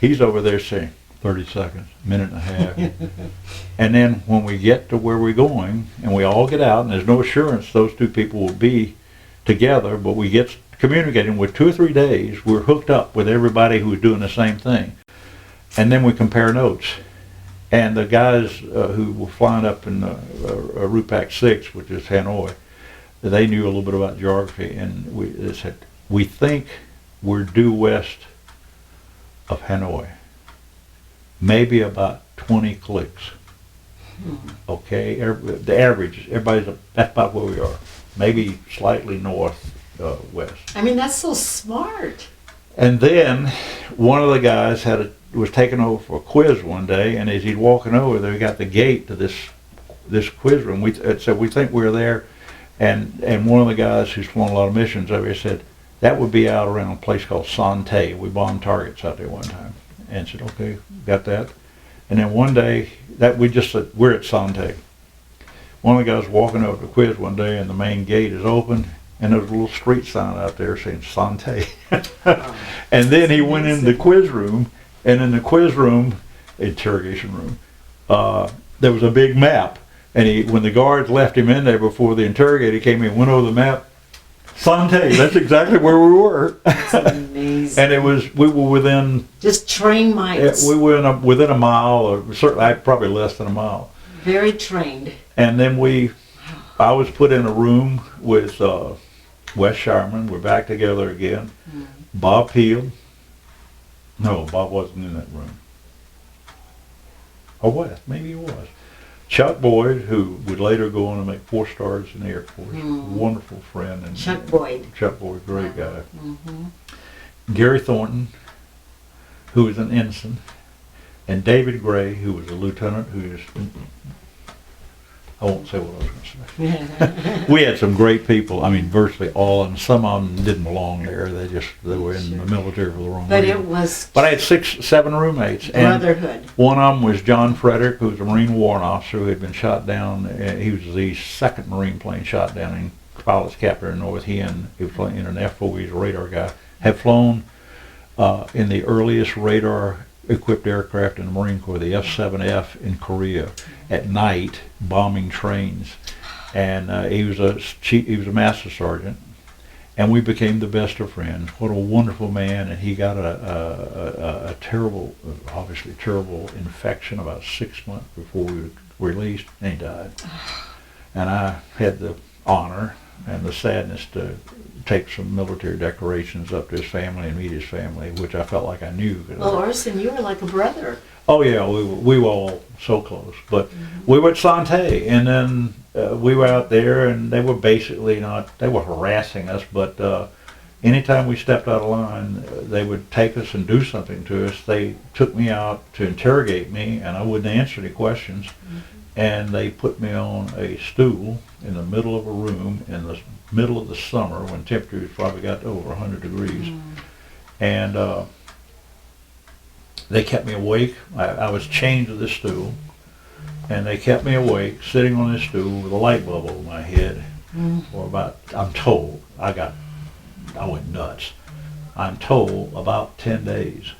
He's over there saying 30 seconds, minute and a half. And then when we get to where we're going, and we all get out, and there's no assurance those two people will be together, but we get communicating with 2 or 3 days, we're hooked up with everybody who's doing the same thing. And then we compare notes. And the guys who were flying up in RUPAC 6, which is Hanoi, they knew a little bit about geography, and they said, we think we're due west of Hanoi. Maybe about 20 clicks. Okay, the average, that's about where we are. Maybe slightly north west.
I mean, that's so smart.
And then one of the guys was taken over for a quiz one day, and as he's walking over there, he got the gate to this quiz room. We said, we think we're there, and one of the guys who's flown a lot of missions over here said, that would be out around a place called Sơn Tây. We bombed targets out there one time. And said, okay, got that. And then one day, we just said, we're at Sơn Tây. One of the guys walking over to the quiz one day, and the main gate is open, and there's a little street sign out there saying Sơn Tây. And then he went in the quiz room, and in the quiz room, interrogation room, there was a big map. And when the guards left him in there before the interrogator came in, went over the map, Sơn Tây, that's exactly where we were.
That's amazing.
And we were within...
Just train mites.
We were within a mile, or certainly probably less than a mile.
Very trained.
And then I was put in a room with Wes Sharman. We're back together again. Bob Peel. No, Bob wasn't in that room. Or Wes, maybe he was. Chuck Boyd, who would later go on to make 4 stars in the Air Force, wonderful friend. And
Chuck Boyd.
Chuck Boyd, great guy. Gary Thornton, who was an ensign, and David Gray, who was a lieutenant, I won't say what I was going to say. We had some great people. I mean, virtually all, and some of them didn't belong there. They were in the military for the wrong reason. But I had 7 roommates.
Brotherhood.
And one of them was John Frederick, who was a Marine warrant officer who had been shot down. He was the 2nd Marine plane shot down in pilot's captain in North. He was flying in an F-4. He's a radar guy. Had flown in the earliest radar-equipped aircraft in the Marine Corps, the F-7F in Korea, at night bombing trains. And he was a master sergeant, and we became the best of friends. What a wonderful man! And he got a terrible, obviously terrible infection about 6 months before we were released, and he died. And I had the honor and the sadness to take some military decorations up to his family and meet his family, which I felt like I knew.
Well, Orson, you were like a brother.
Oh yeah, we were all so close. But we were at Sơn Tây, and then we were out there, and they were basically they were harassing us, but anytime we stepped out of line, they would take us and do something to us. They took me out to interrogate me, and I wouldn't answer any questions. And they put me on a stool in the middle of a room in the middle of the summer when temperatures probably got over 100 degrees. And they kept me awake. I was chained to this stool, and they kept me awake, sitting on this stool with a light bulb over my head for about, I'm told, I went nuts. I'm told about 10 days.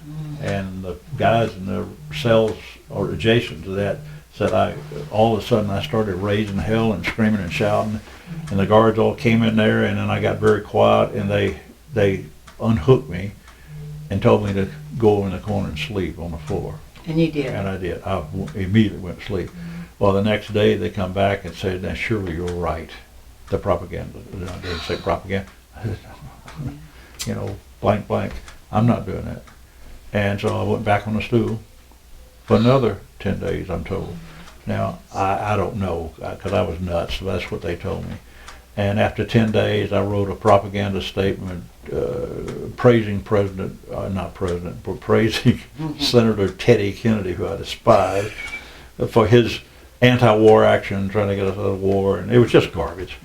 And the guys in the cells or adjacent to that said all of a sudden I started raising hell and screaming and shouting, and the guards all came in there, and then I got very quiet, and they unhooked me and told me to go in the corner and sleep on the floor.
And you did?
And I did. I immediately went to sleep. Well, the next day they come back and said, now surely you're right. The propaganda, they didn't say propaganda. blank, blank. I'm not doing that. And so I went back on the stool for another 10 days, I'm told. Now, I don't know, because I was nuts, so that's what they told me. And after 10 days, I wrote a propaganda statement praising not President, but praising Senator Teddy Kennedy, who I despise, for his anti-war action, trying to get us out of war, and it was just garbage.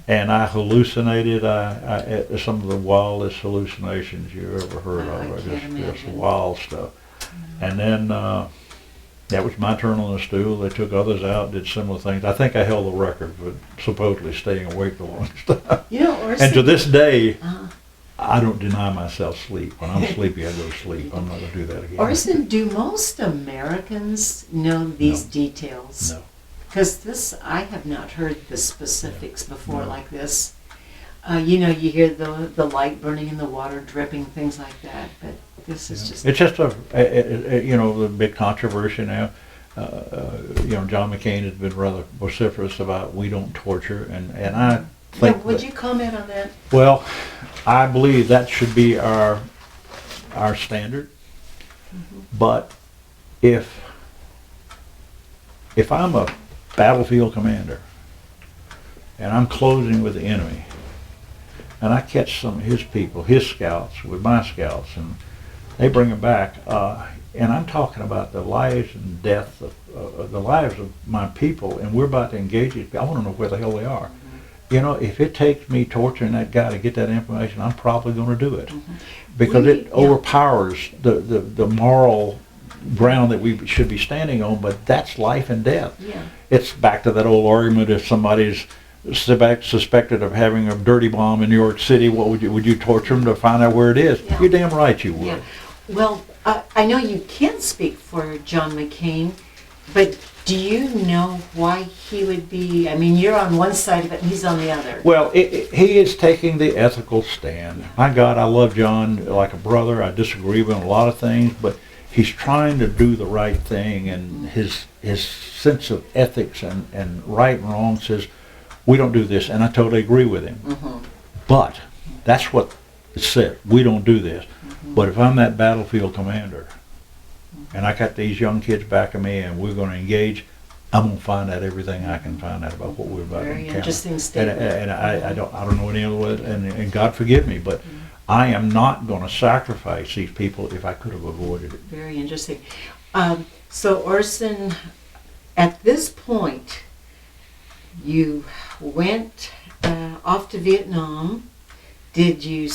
And I hallucinated. I some of the wildest hallucinations you ever heard of. Just wild stuff. And then that was my turn on the stool. They took others out, did similar things. I think I held the record for supposedly staying awake the longest time.
Orson,
and to this day, I don't deny myself sleep. When I'm sleepy, I go to sleep. I'm not going to do that again.
Orson, do most Americans know these details?
No.
Because I have not heard the specifics before like this. You hear the light burning in the water, dripping, things like that. But this is just...
It's just the big controversy now. John McCain has been rather vociferous about we don't torture, and I think...
would you comment on that?
Well, I believe that should be our standard. But if I'm a battlefield commander and I'm closing with the enemy and I catch some of his people, his scouts, with my scouts, and they bring them back, and I'm talking about the lives and death of the lives of my people, and we're about to engage these people, I want to know where the hell they are. If it takes me torturing that guy to get that information, I'm probably going to do it, because it overpowers the moral ground that we should be standing on. But that's life and death. It's back to that old argument: if somebody's suspected of having a dirty bomb in New York City, what would you torture them to find out where it is? You're damn right you would.
Well, I know you can't speak for John McCain, but do you know why he would be? I mean, you're on one side of it and he's on the other.
Well, he is taking the ethical stand. My God, I love John like a brother. I disagree with him on a lot of things, but he's trying to do the right thing, and his sense of ethics and right and wrong says, we don't do this, and I totally agree with him. But that's what it said. We don't do this. But if I'm that battlefield commander, and I got these young kids backing me, and we're going to engage, I'm going to find out everything I can find out about what we're about to encounter.
Very interesting statement.
And I don't know any other way, and God forgive me, but I am not going to sacrifice these people if I could have avoided it.
Very interesting. So Orson, at this point, you went off to Vietnam. Did you,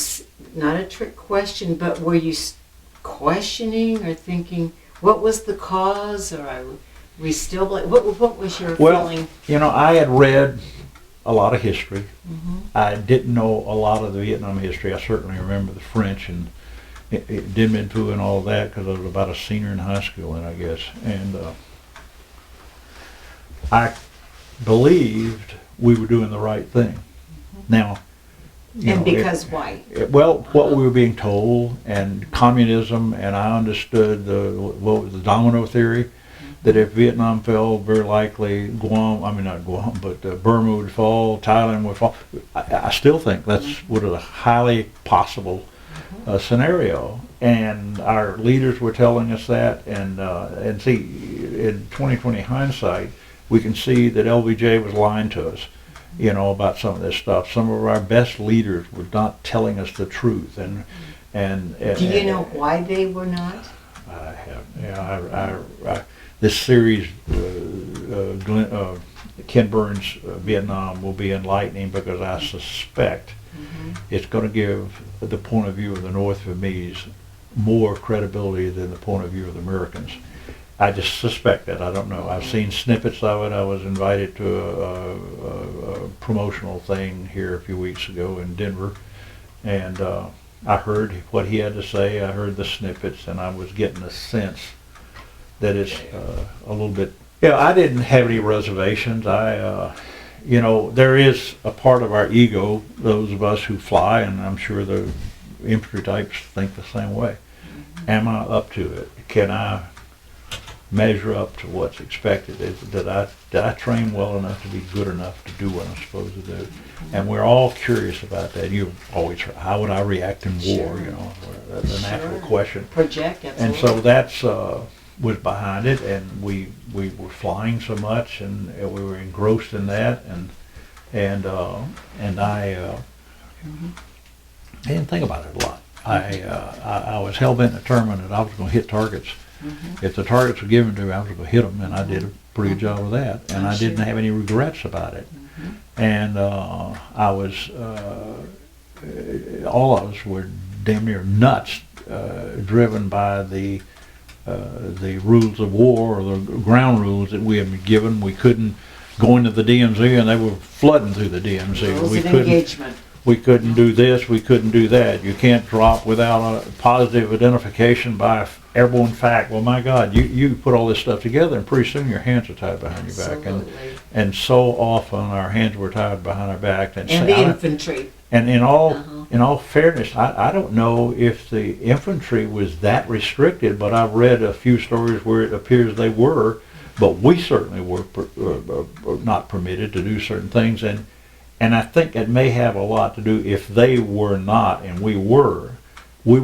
not a trick question, but were you questioning or thinking, what was the cause, or are we still, what was your feeling?
I had read a lot of history. I didn't know a lot of the Vietnam history. I certainly remember the French and Dien Bien Phu and all that, because I was about a senior in high school then, I guess. And I believed we were doing the right thing. Now,
because why?
Well, what we were being told, and communism, and I understood the domino theory, that if Vietnam fell, very likely Burma would fall, Thailand would fall. I still think that's what is a highly possible scenario, and our leaders were telling us that, and see, in 2020 hindsight, we can see that LBJ was lying to us, about some of this stuff. Some of our best leaders were not telling us the truth, and
do you know why they were not?
I have, this series, Ken Burns' Vietnam, will be enlightening, because I suspect it's going to give the point of view of the North Vietnamese more credibility than the point of view of the Americans. I just suspect that. I don't know. I've seen snippets of it. I was invited to a promotional thing here a few weeks ago in Denver, and I heard what he had to say. I heard the snippets, and I was getting a sense that it's a little bit... I didn't have any reservations. There is a part of our ego, those of us who fly, and I'm sure the infantry types think the same way. Am I up to it? Can I measure up to what's expected. Did I train well enough to be good enough to do what I'm supposed to do? And we're all curious about that. You always heard, how would I react in war?
Sure.
You know, that's a natural question.
Project, absolutely.
And so that's was behind it, and we were flying so much, and we were engrossed in that, and I didn't think about it a lot. I was hell bent determined that I was going to hit targets. If the targets were given to me, I was going to hit them, and I did a pretty good job of that, and I didn't have any regrets about it. And I was, all of us were damn near nuts, driven by the rules of war, or the ground rules that we had been given. We couldn't go into the DMZ, and they were flooding through the DMZ.
Rules of engagement.
We couldn't do this, we couldn't do that. You can't drop without a positive identification by airborne fact. Well, my God, you put all this stuff together, and pretty soon your hands are tied behind your back. And so often our hands were tied behind our back. And
the infantry.
And in all fairness, I don't know if the infantry was that restricted, but I've read a few stories where it appears they were, but we certainly were not permitted to do certain things. And I think it may have a lot to do, if they were not and we were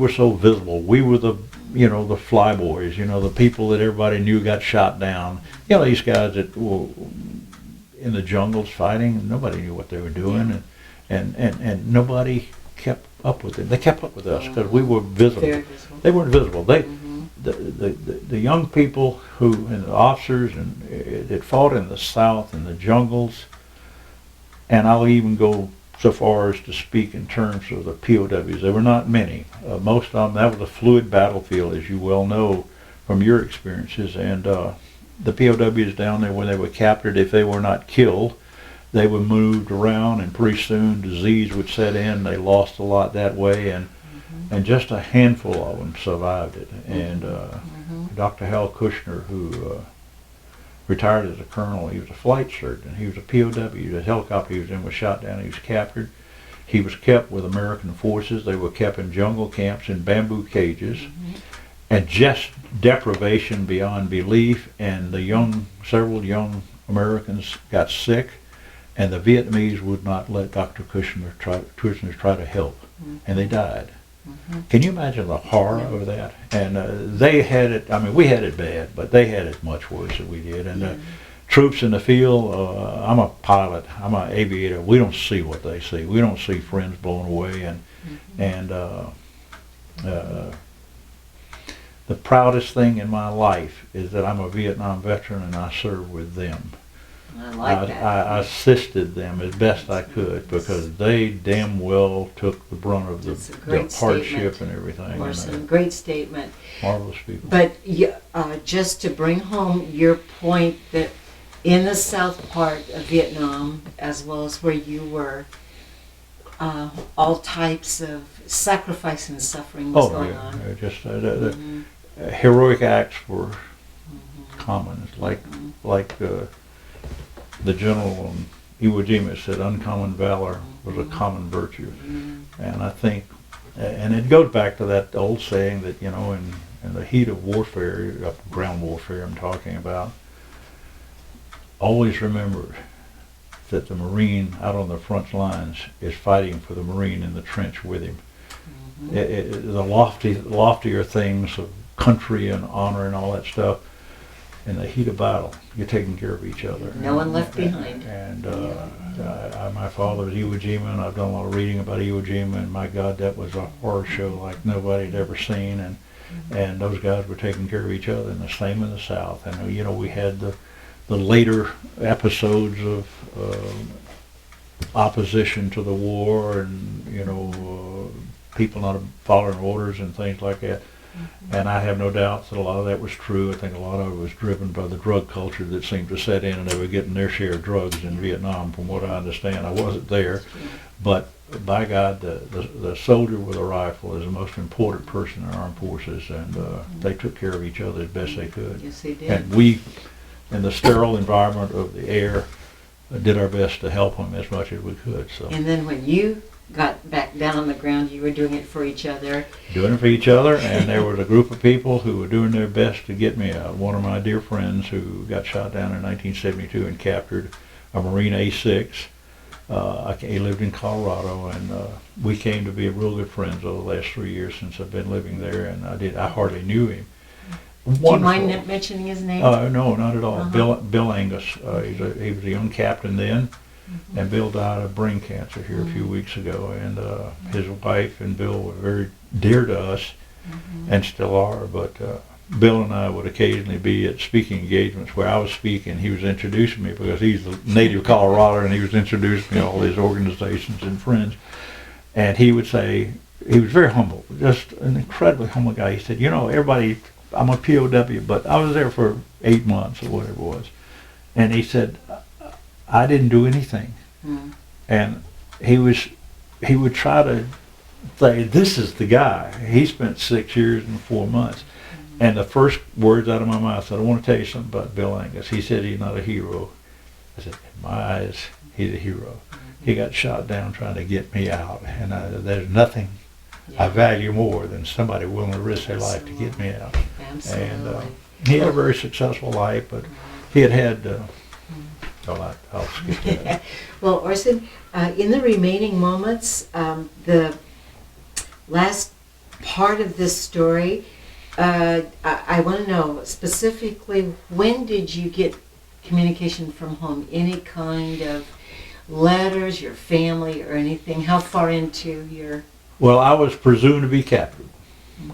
so visible. We were the flyboys, the people that everybody knew got shot down. These guys that were in the jungles fighting, nobody knew what they were doing, and nobody kept up with them. They kept up with us because we were visible.
Very visible.
They weren't visible. The young people and the officers that fought in the South in the jungles. And I'll even go so far as to speak in terms of the POWs. There were not many. Most of them, that was a fluid battlefield, as you well know from your experiences. And the POWs down there, when they were captured, if they were not killed, they were moved around, and pretty soon disease would set in. They lost a lot that way, and just a handful of them survived it. And Dr. Hal Kushner, who retired as a colonel. He was a flight surgeon. He was a POW. The helicopter he was in was shot down. He was captured. He was kept with American forces. They were kept in jungle camps in bamboo cages, and just deprivation beyond belief. And several young Americans got sick, and the Vietnamese would not let Dr. Kushner try to help, and they died. Can you imagine the horror of that? And they had it, we had it bad, but they had it much worse than we did. And troops in the field, I'm a pilot, I'm an aviator, we don't see what they see. We don't see friends blown away. And the proudest thing in my life is that I'm a Vietnam veteran and I served with them.
I like that.
I assisted them as best I could, because they damn well took the brunt of the hardship and everything.
Orson, great statement.
Marvelous people.
But just to bring home your point that in the south part of Vietnam, as well as where you were, all types of sacrifice and suffering was going on.
Just the heroic acts were common. It's like the general on Iwo Jima said, uncommon valor was a common virtue. And I think, and it goes back to that old saying that, in the heat of warfare, ground warfare I'm talking about, always remember that the Marine out on the front lines is fighting for the Marine in the trench with him. The loftier things of country and honor and all that stuff, in the heat of battle, you're taking care of each other.
No one left behind.
And my father was Iwo Jima, and I've done a lot of reading about Iwo Jima, and my God, that was a horror show like nobody had ever seen. And those guys were taking care of each other, and the same in the South. And we had the later episodes of opposition to the war, and people not following orders and things like that. And I have no doubts that a lot of that was true. I think a lot of it was driven by the drug culture that seemed to set in, and they were getting their share of drugs in Vietnam, from what I understand. I wasn't there, but by God, the soldier with a rifle is the most important person in armed forces, and they took care of each other as best they could.
Yes, they did.
And we, in the sterile environment of the air, did our best to help him as much as we could. So
And then when you got back down on the ground, you were doing it for each other.
doing it for each other, and there was a group of people who were doing their best to get me out. One of my dear friends who got shot down in 1972 and captured a Marine A6. He lived in Colorado, and we came to be real good friends over the last 3 years since I've been living there, and I hardly knew him.
Do you mind mentioning his name?
No, not at all.
Uh-huh.
Bill Angus. He was a young captain then, and Bill died of brain cancer here a few weeks ago. And his wife and Bill were very dear to us, and still are. But Bill and I would occasionally be at speaking engagements where I was speaking. He was introducing me because he's a native Colorado, and he was introducing me to all his organizations and friends. And he would say, he was very humble, just an incredibly humble guy. He said, you know, everybody, I'm a POW, but I was there for 8 months or whatever it was. And he said, I didn't do anything. And he would try to say, this is the guy. He spent 6 years and 4 months. And the first words out of my mouth said, I want to tell you something about Bill Angus. He said he's not a hero. I said, in my eyes, he's a hero. He got shot down trying to get me out. And there's nothing I value more than somebody willing to risk their life to get me out.
Absolutely.
And he had a very successful life, but he had I'll skip that.
Well, Orson, in the remaining moments, the last part of this story, I want to know specifically, when did you get communication from home? Any kind of letters, your family, or anything? How far into your...
Well, I was presumed to be captured,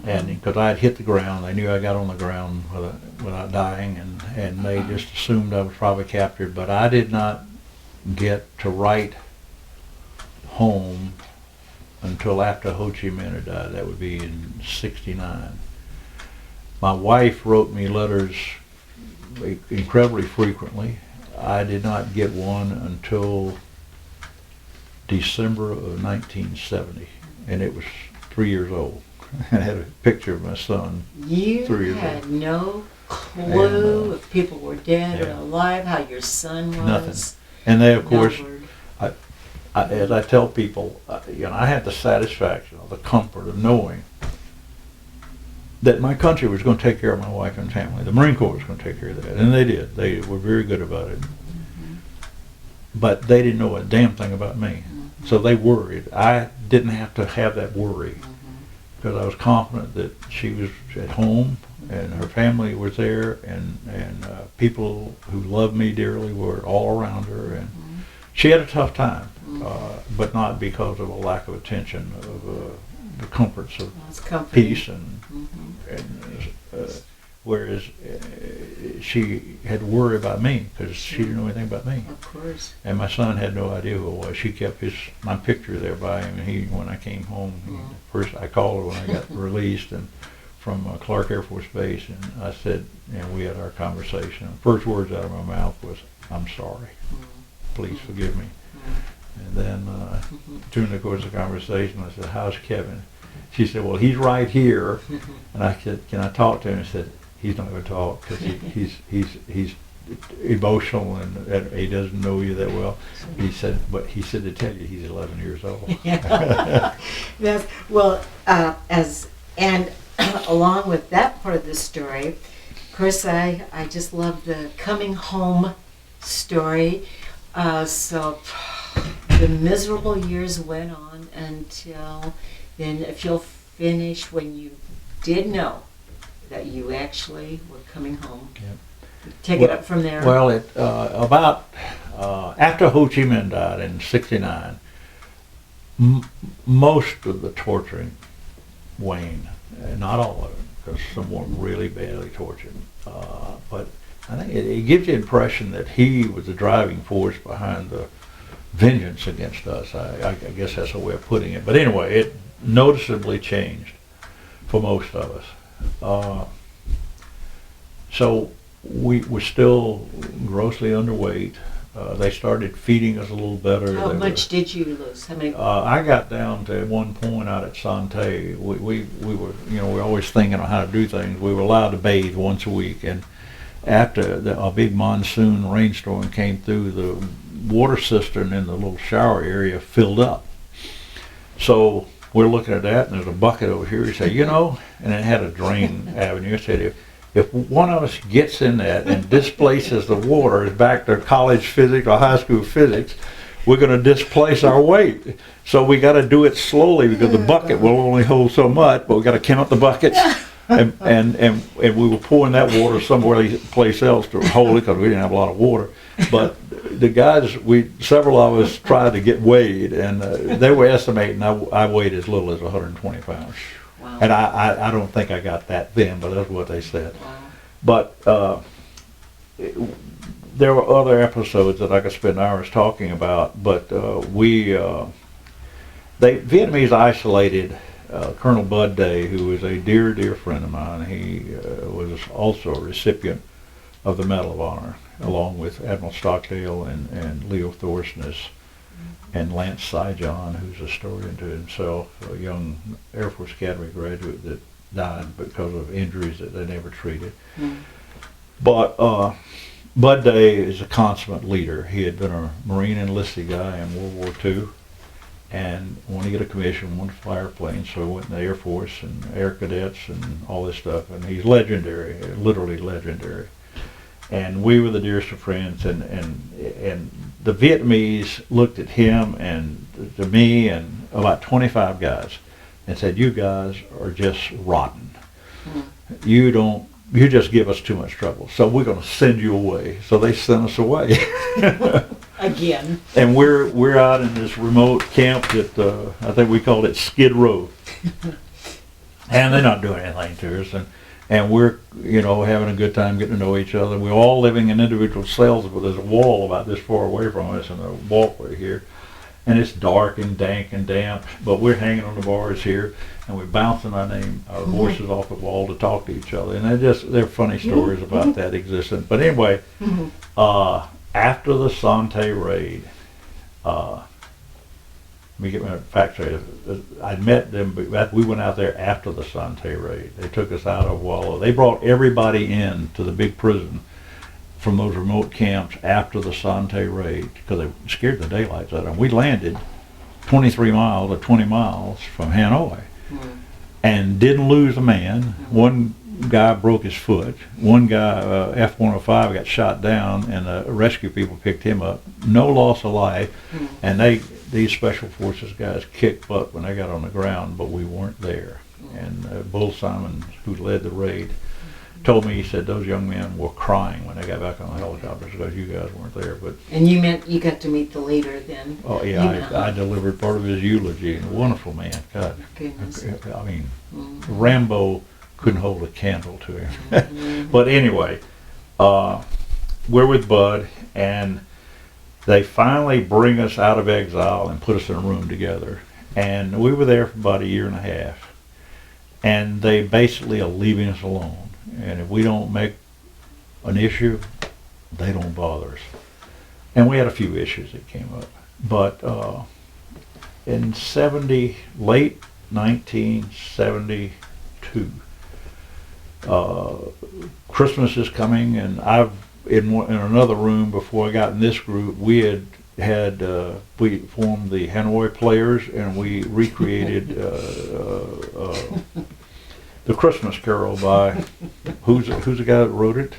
and because I had hit the ground, they knew I got on the ground without dying, and they just assumed I was probably captured. But I did not get to write home until after Ho Chi Minh had died. That would be in '69. My wife wrote me letters incredibly frequently. I did not get one until December of 1970. And it was 3 years old. I had a picture of my son.
You
3 years
had
old.
no clue
And,
if people were dead or
yeah.
alive, how your son was?
Nothing. And they, of
No
course,
word.
as I tell people, I had the satisfaction or the comfort of knowing that my country was going to take care of my wife and family. The Marine Corps was going to take care of that, and they did. They were very good about it. But they didn't know a damn thing about me. So they worried. I didn't have to have that worry because I was confident that she was at home and her family was there, and people who loved me dearly were all around her. And she had a tough time, but not because of a lack of attention, of the comforts of
That's comforting.
peace and whereas she had to worry about me because she didn't know anything about me.
Of course.
And my son had no idea who I was. She kept my picture there by him. And when I came home, first I called her when I got released and from Clark Air Force Base, and I said, and we had our conversation. The first words out of my mouth was, "I'm sorry. Please forgive me." And then during the course of the conversation, I said, "How's Kevin?" She said, "Well, he's right here." And I said, "Can I talk to him?" She said, "He's not going to talk because he's emotional and he doesn't know you that well." He said, "But he said to tell you he's 11 years old."
Yes. Well, along with that part of the story, of course, I just love the coming home story. So the miserable years went on until then. If you'll finish when you did know that you actually were coming home.
Yep.
Take it up from there.
Well, about after Ho Chi Minh died in '69, most of the torturing waned. Not all of it, because some were really badly tortured. But I think it gives you the impression that he was the driving force behind the vengeance against us. I guess that's a way of putting it. But anyway, it noticeably changed for most of us. So we were still grossly underweight. They started feeding us a little better.
How much did you lose? How many?
I got down to one point out at Sante. We were, we're always thinking on how to do things. We were allowed to bathe once a week, and after a big monsoon rainstorm came through, the water cistern in the little shower area filled up. So we're looking at that, and there's a bucket over here. He said, you know, and it had a drain avenue. He said, if one of us gets in that and displaces the water, it's back to college physics or high school physics, we're going to displace our weight. So we got to do it slowly because the bucket will only hold so much, but we got to count the buckets. And we were pouring that water somewhere place else to hold it because we didn't have a lot of water. But the guys, several of us tried to get weighed, and they were estimating I weighed as little as 120 pounds.
Wow.
And I don't think I got that then, but that's what they said.
Wow.
But there were other episodes that I could spend hours talking about, but Vietnamese isolated Colonel Bud Day, who was a dear, dear friend of mine. He was also a recipient of the Medal of Honor, along with Admiral Stockdale and Leo Thorsness and Lance Saigon, who's a historian to himself, a young Air Force Academy graduate that died because of injuries that they never treated. Mm. But Bud Day is a consummate leader. He had been a Marine enlisted guy in World War II and wanted to get a commission, wanted to fly airplanes, so he went in the Air Force and Air Cadets and all this stuff. And he's legendary, literally legendary. And we were the dearest of friends, and the Vietnamese looked at him and to me and about 25 guys and said, you guys are just rotten. Mm. You just give us too much trouble, so we're going to send you away. So they sent us away.
Again.
And we're out in this remote camp that I think we called it Skid Row. And they're not doing anything to us. And we're, having a good time getting to know each other. We're all living in individual cells, but there's a wall about this far away from us and a walkway here. And it's dark and dank and damp, but we're hanging on the bars here, and we're bouncing our horses off the wall to talk to each other. And they're funny stories about that existence. But anyway, after the Sơn Tây Raid, let me get my facts straight. I met them, but we went out there after the Sơn Tây Raid. They took us out of Hoa Lo. They brought everybody in to the big prison from those remote camps after the Sơn Tây Raid because they scared the daylights out of them. We landed 23 miles or 20 miles from Hanoi and didn't lose a man. One guy broke his foot. One guy, F-105, got shot down, and the rescue people picked him up. No loss of life, and these special forces guys kicked butt when they got on the ground, but we weren't there. And Bull Simon, who led the raid, told me, he said those young men were crying when they got back on the helicopters because you guys weren't there. But
and you meant you got to meet the leader then?
Oh yeah, I delivered part of his eulogy. And a wonderful man. God,
goodness.
I mean, Rambo couldn't hold a candle to him. But anyway, we're with Bud, and they finally bring us out of exile and put us in a room together. And we were there for about a year and a half. And they basically are leaving us alone. And if we don't make an issue, they don't bother us. And we had a few issues that came up. But in late 1972, Christmas is coming, and I've in another room before I got in this group, we formed the Hanoi Players, and we recreated the Christmas Carol by who's the guy that wrote it?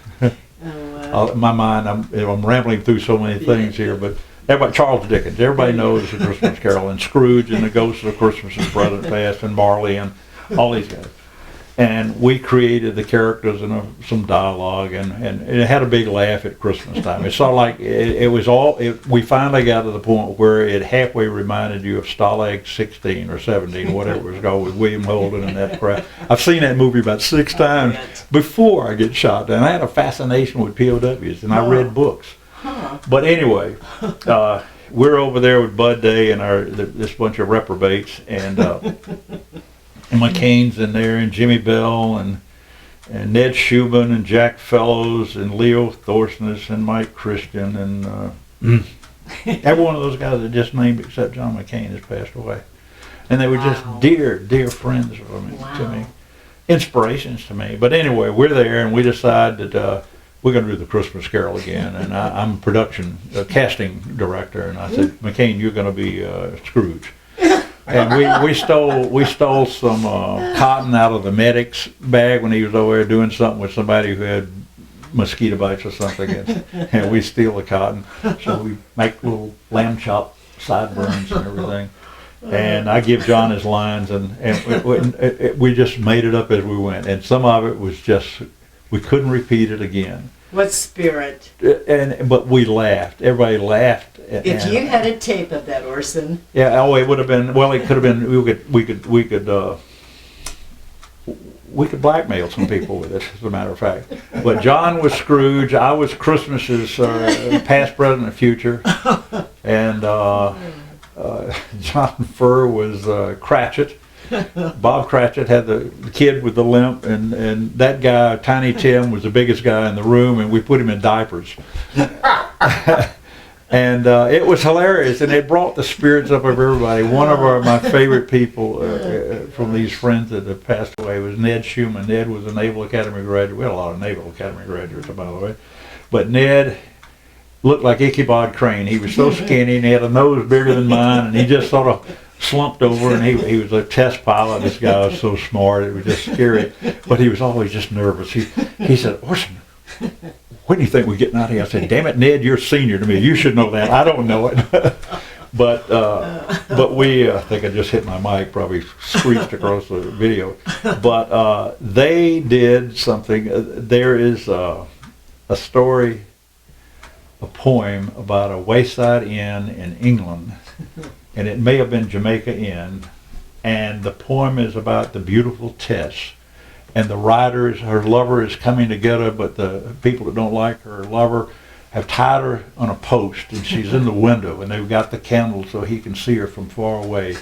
My mind, I'm rambling through so many things here, but everybody, Charles Dickens, everybody knows the Christmas Carol, and Scrooge and the Ghost of Christmas is Present Past, and Marley and all these guys. And we created the characters and some dialogue, and it had a big laugh at Christmas time. It's sort of like we finally got to the point where it halfway reminded you of Stalag 16 or 17, whatever it was called, with William Holden and that crap. I've seen that movie about 6 times before I get shot down. I had a fascination with POWs, and I read books. But anyway, we're over there with Bud Day and this bunch of reprobates, and McCain's in there, and Jimmy Bell, and Ned Shubin, and Jack Fellows, and Leo Thorsness, and Mike Christian, and every one of those guys that just named except John McCain has passed away. And they were just dear, dear friends to me, inspirations to me. But anyway, we're there, and we decide that we're going to do the Christmas Carol again. And I'm production, casting director. And I said, McCain, you're going to be Scrooge. And we stole some cotton out of the medic's bag when he was over there doing something with somebody who had mosquito bites or something, and we steal the cotton. So we make little lamb chop sideburns and everything. And I give John his lines, and we just made it up as we went. And some of it was just, we couldn't repeat it again.
What spirit?
But we laughed. Everybody laughed.
If you had a tape of that, Orson.
Yeah. Oh, it would have been. Well, it could have been. We could blackmail some people with it, as a matter of fact. But John was Scrooge. I was Christmas's past, present, and future. And John Furr was Cratchit. Bob Cratchit had the kid with the limp, and that guy, Tiny Tim, was the biggest guy in the room, and we put him in diapers. And it was hilarious, and it brought the spirits up of everybody. One of my favorite people from these friends that have passed away was Ned Schumann. Ned was a Naval Academy graduate. We had a lot of Naval Academy graduates, by the way. But Ned looked like Ichabod Crane. He was so skinny, and he had a nose bigger than mine, and he just sort of slumped over, and he was a test pilot. This guy was so smart, it was just scary. But he was always just nervous. He said, Orson, when do you think we're getting out of here? I said, damn it, Ned, you're senior to me. You should know that. I don't know it. But we, I think I just hit my mic, probably screeched across the video. But they did something. There is a story, a poem about a wayside inn in England, and it may have been Jamaica Inn, and the poem is about the beautiful Tess. And the writer, her lover is coming to get her, but the people that don't like her lover have tied her on a post, and she's in the window, and they've got the candle so he can see her from far away.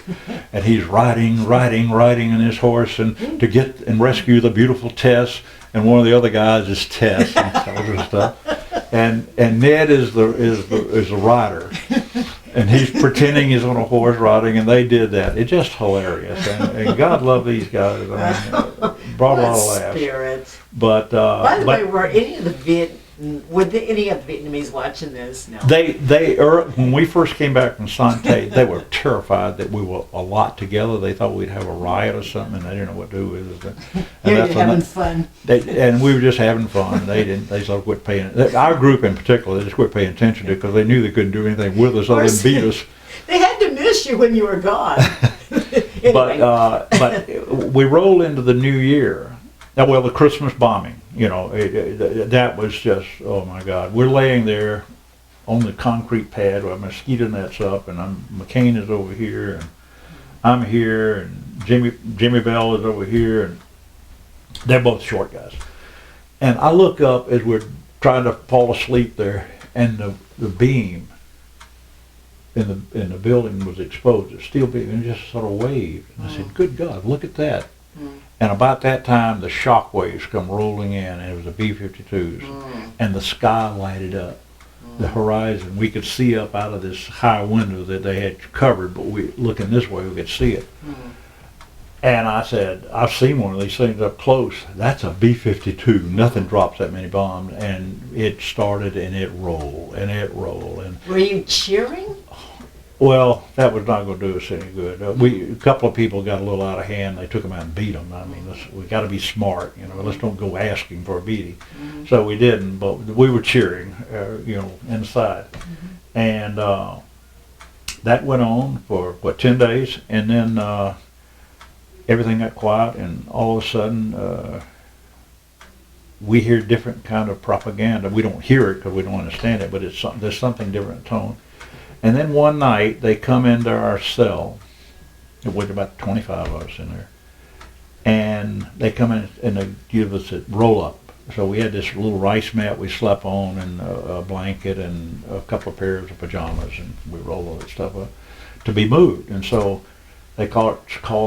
And he's riding in his horse and to get and rescue the beautiful Tess, and one of the other guys is Tess and other stuff. And Ned is the rider. And he's pretending he's on a horse riding, and they did that. It's just hilarious, and God love these guys. I mean, brought a lot of laughs.
Spirit.
But
by the way, were any of the any of the Vietnamese watching this? No.
When we first came back from Sơn Tây, they were terrified that we were a lot together. They thought we'd have a riot or something, and they didn't know what to do with us.
You were having fun.
And we were just having fun. They didn't. They sort of quit paying. Our group in particular, they just quit paying attention to it because they knew they couldn't do anything with us other than beat us.
They had to miss you when you were gone. Anyway.
But we rolled into the new year. Well, the Christmas bombing, that was just, oh my God. We're laying there on the concrete pad with mosquito nets up, and McCain is over here, and I'm here, and Jimmy Bell is over here, and they're both short guys. And I look up as we're trying to fall asleep there, and the beam in the building was exposed, a steel beam, and it just sort of waved. And I said, good God, look at that. And about that time, the shock waves come rolling in, and it was the B-52s, and the sky lighted up, the horizon. We could see up out of this high window that they had covered, but looking this way, we could see it. And I said, I've seen one of these things up close. That's a B-52. Nothing drops that many bombs. And it started, and it rolled, and it rolled. And
were you cheering?
Well, that was not going to do us any good. A couple of people got a little out of hand. They took them out and beat them. I mean, we got to be smart, Let's don't go asking for a beating. So we didn't, but we were cheering, inside. And that went on for 10 days, and then everything got quiet, and all of a sudden we hear different kind of propaganda. We don't hear it because we don't understand it, but there's something different tone. And then one night, they come into our cell. There was about 25 of us in there. And they come in and they give us a roll-up. So we had this little rice mat we slept on, and a blanket and a couple of pairs of pajamas, and we rolled all that stuff up to be moved. And so they calling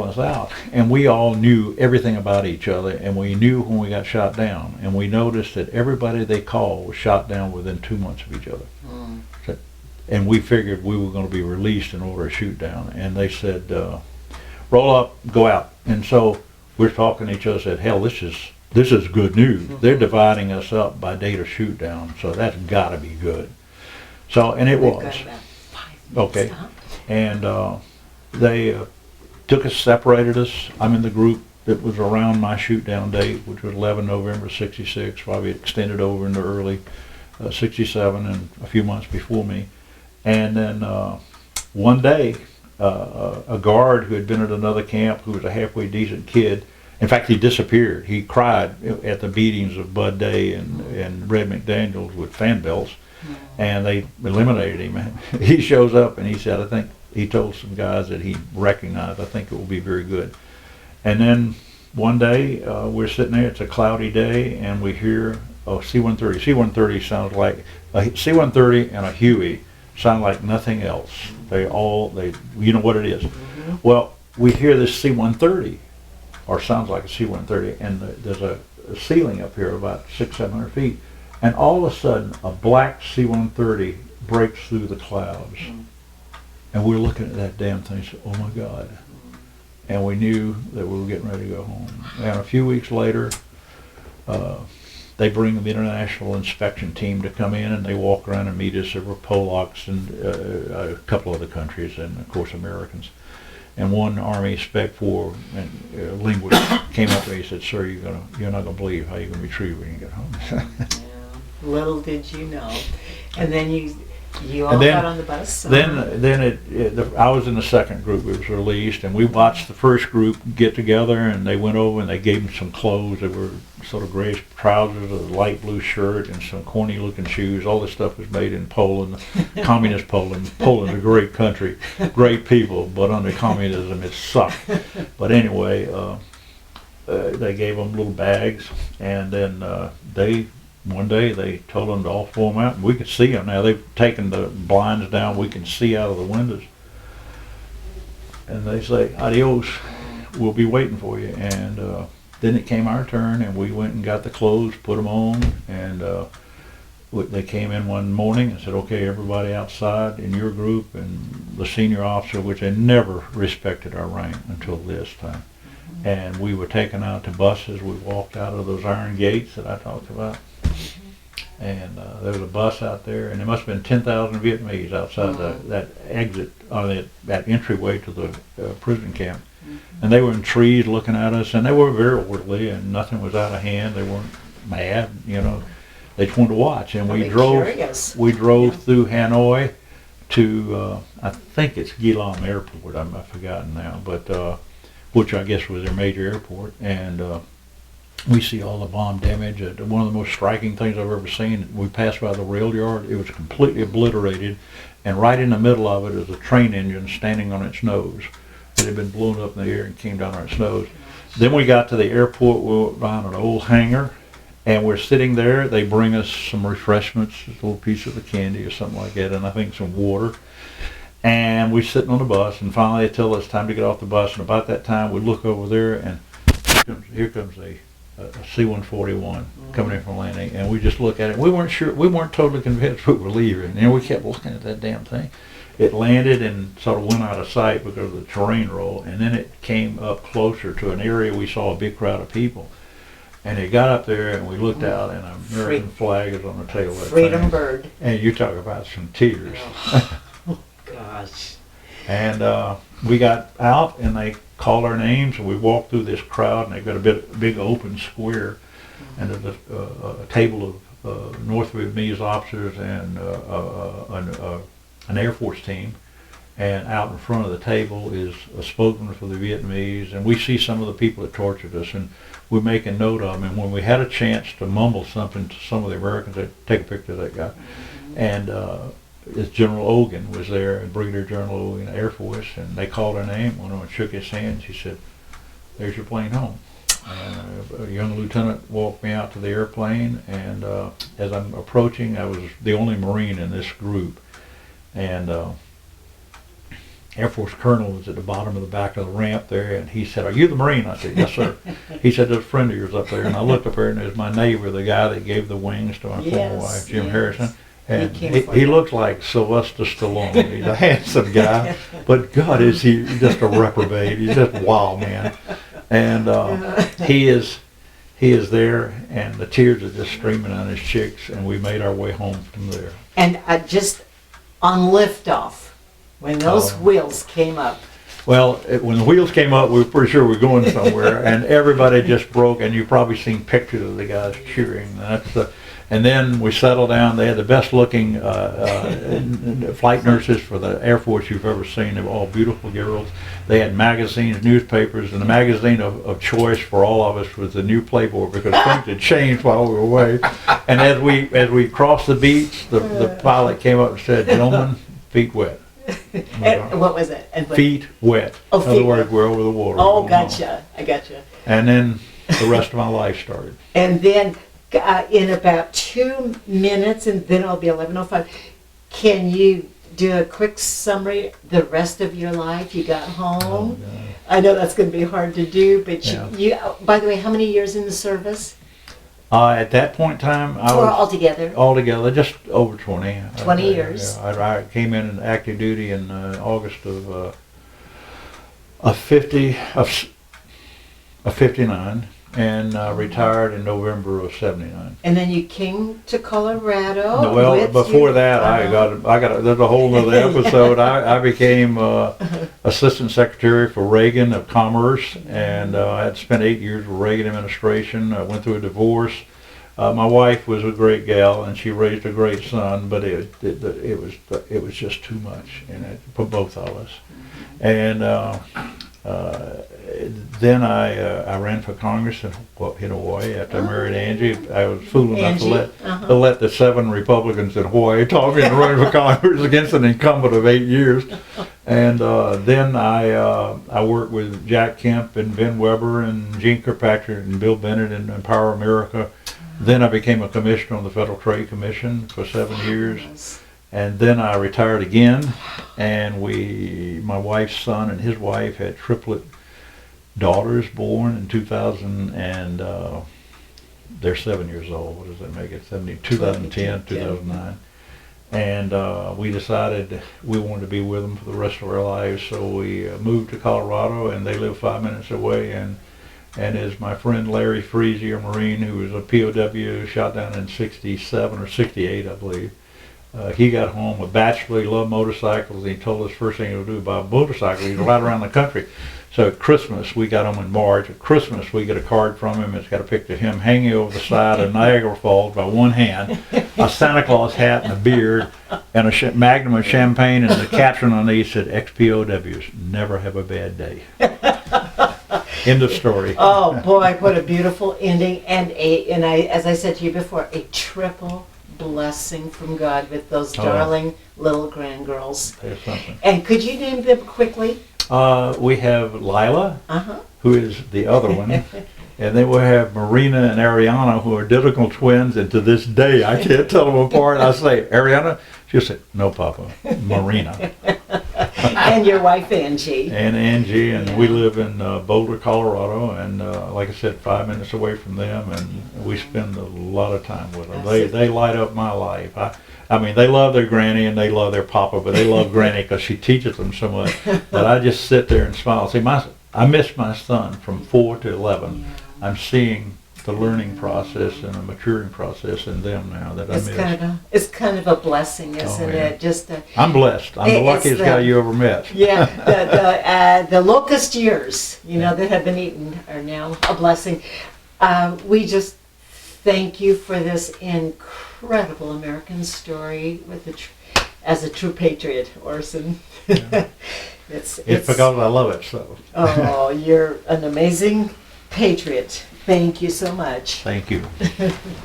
us out. And we all knew everything about each other, and we knew when we got shot down. And we noticed that everybody they called was shot down within 2 months of each other. And we figured we were going to be released in order to shoot down. And they said, roll up, go out. And so we're talking to each other, said, hell, this is this is good news. They're dividing us up by date of shoot down, so that's got to be good. So, and it
We've
was.
got about 5 minutes.
Okay.
Huh?
And they took us, separated us. I'm in the group that was around my shoot down date, which was 11 November 66, probably extended over into early 67 and a few months before me. And then one day, a guard who had been at another camp, who was a halfway decent kid, in fact, he disappeared. He cried at the beatings of Bud Day and Red McDaniels with fan belts, and they eliminated him. He shows up and he said, I think, he told some guys that he recognized, I think it will be very good. And then one day, we're sitting there, it's a cloudy day, and we hear a C-130. C-130 sounds like, a C-130 and a Huey sound like nothing else. You know what it is. Well, we hear this C-130, or sounds like a C-130, and there's a ceiling up here about 600-700 feet, and all of a sudden a black C-130 breaks through the clouds, and we're looking at that damn thing and said, oh my God. And we knew that we were getting ready to go home. And a few weeks later, they bring the international inspection team to come in, and they walk around and meet us. There were Polacks and a couple other countries, and of course Americans. And one Army Spec 4 linguist came up to me and said, "Sir, you're not gonna believe how you're gonna be treated when you get home."
Yeah, little did you know. And then you all
And then-
got on the bus.
Then I was in the second group. It was released, and we watched the first group get together, and they went over and they gave them some clothes. They were sort of grayish trousers, a light blue shirt, and some corny-looking shoes. All this stuff was made in Poland, communist Poland. Poland's a great country, great people, but under communism it sucked. But anyway, they gave them little bags, and then one day they told them to all form out, and we could see them now. They've taken the blinds down. We can see out of the windows. And they say, adios, we'll be waiting for you. And then it came our turn, and we went and got the clothes, put them on, and they came in one morning and said, okay, everybody outside in your group, and the senior officer, which they never respected our rank until this time. And we were taken out to buses. We walked out of those iron gates that I talked about. And there was a bus out there, and there must have been 10,000 Vietnamese outside that exit, that entryway to the prison camp. And they were in trees looking at us, and they were very orderly, and nothing was out of hand. They weren't mad, you know. They just wanted to watch. And we drove through Hanoi to, I think it's Geelong Airport. I've forgotten now, but which I guess was their major airport. And we see all the bomb damage. One of the most striking things I've ever seen, we passed by the rail yard. It was completely obliterated, and right in the middle of it is a train engine standing on its nose. It had been blown up in the air and came down on its nose. Then we got to the airport. We went around an old hangar, and we're sitting there. They bring us some refreshments, a little piece of the candy or something like that, and I think some water. And we're sitting on the bus, and finally they tell us it's time to get off the bus. And about that time, we look over there, and here comes a C-141 coming in from landing, and we just look at it. We weren't sure. We weren't totally convinced we were leaving, and we kept looking at that damn thing. It landed and sort of went out of sight because of the terrain roll, and then it came up closer to an area we saw a big crowd of people. And it got up there, and we looked out, and an American flag is on the tail of that
Freedom
thing.
bird.
And you talk about some tears.
Oh, gosh.
And we got out, and they called our names, and we walked through this crowd, and they've got a big open square, and there's a table of North Vietnamese officers and an Air Force team, and out in front of the table is a spokesman for the Vietnamese, and we see some of the people that tortured us, and we're making note of them, and when we had a chance to mumble something to some of the Americans, they'd take a picture of that guy, and this General Ogan was there, and Brigadier General Ogan, Air Force, and they called her name. One of them shook his hand. She said, "There's your plane home." And a young lieutenant walked me out to the airplane, and as I'm approaching, I was the only Marine in this group, and Air Force Colonel was at the bottom of the back of the ramp there, and he said, "Are you the Marine?" I said, "Yes, sir." He said, "There's a friend of yours up there," and I looked up there, and there's my neighbor, the guy that gave the wings to my former wife, Jim Harrison. And he looks like Sylvester Stallone. He's a handsome guy, but God, is he just a reprobate. He's just a wild man. And he is there, and the tears are just streaming down his cheeks, and we made our way home from there.
And just on liftoff, when those wheels came up.
Well, when the wheels came up, we were pretty sure we were going somewhere, and everybody just broke, and you've probably seen pictures of the guys cheering. And then we settled down. They had the best looking flight nurses for the Air Force you've ever seen. They were all beautiful girls. They had magazines, newspapers, and the magazine of choice for all of us was the New Playboy, because things had changed while we were away. And as we crossed the beach, the pilot came up and said, "Gentlemen, feet wet."
And what was it? And
Feet wet.
Oh,
In other
feet
words, we're over the water.
Oh, gotcha. I gotcha.
And then the rest of my life started.
And then in about 2 minutes, and then it'll be 11:05, can you do a quick summary the rest of your life? You got home.
Oh,
I know that's going to be hard to do, but
Yeah.
you, by the way, how many years in the service?
At that point in time, I
Or
was
altogether?
altogether just over 20.
20 years.
Yeah, I came in active duty in August of 59, and retired in November of 79.
And then you came to Colorado.
Well,
with
before
your-
that, there's a whole other episode. I became Assistant Secretary for Reagan of Commerce, and I had spent 8 years with Reagan administration. I went through a divorce. My wife was a great gal, and she raised a great son, but it was just too much, for both of us. And then I ran for Congress in Hawaii after I married Angie. I was fool enough to let the 7 Republicans in Hawaii talk me into running for Congress against an incumbent of 8 years. And then I worked with Jack Kemp and Ben Weber and Gene Kirkpatrick and Bill Bennett in Empower America. Then I became a commissioner on the Federal Trade Commission for 7 years. And then I retired again, and my wife's son and his wife had triplet daughters born in 2000, and they're 7 years old. What does that make it? 2010, 2009. And we decided we wanted to be with them for the rest of our lives, so we moved to Colorado, and they live 5 minutes away. And as my friend Larry Freese, a Marine who was a POW, shot down in 67 or 68, I believe. He got home a bachelor. He loved motorcycles. And he told us first thing he would do buy a motorcycle. He'd ride around the country. So at Christmas, we got home in March. At Christmas, we get a card from him. It's got a picture of him hanging over the side of Niagara Falls by one hand, a Santa Claus hat and a beard, and a magnum of champagne. And the caption on these said, "XPOWs never have a bad day." End of story.
Oh boy, what a beautiful ending, and as I said to you before, a triple blessing from God with those darling little grandgirls.
There's something.
And could you name them quickly?
We have Lila,
Uh-huh.
who is the other one, and then we have Marina and Ariana, who are identical twins, and to this day I can't tell them apart. I say, "Ariana," she'll say, "No, Papa, Marina."
And your wife Angie.
And Angie, and we live in Boulder, Colorado, and like I said, 5 minutes away from them, and we spend a lot of time with them. They light up my life. I mean, they love their granny and they love their papa, but they love granny because she teaches them so much that I just sit there and smile. See, I miss my son from 4 to 11.
Yeah.
I'm seeing the learning process and the maturing process in them now that I miss.
It's kind of a blessing, isn't
yeah.
it? Just
I'm blessed. I'm the
It's
luckiest guy you ever met.
Yeah, the locust years, that have been eaten are now a blessing. We just thank you for this incredible American story as a true patriot, Orson.
Yeah. It's because I love it so.
Oh, you're an amazing patriot. Thank you so much.
Thank you.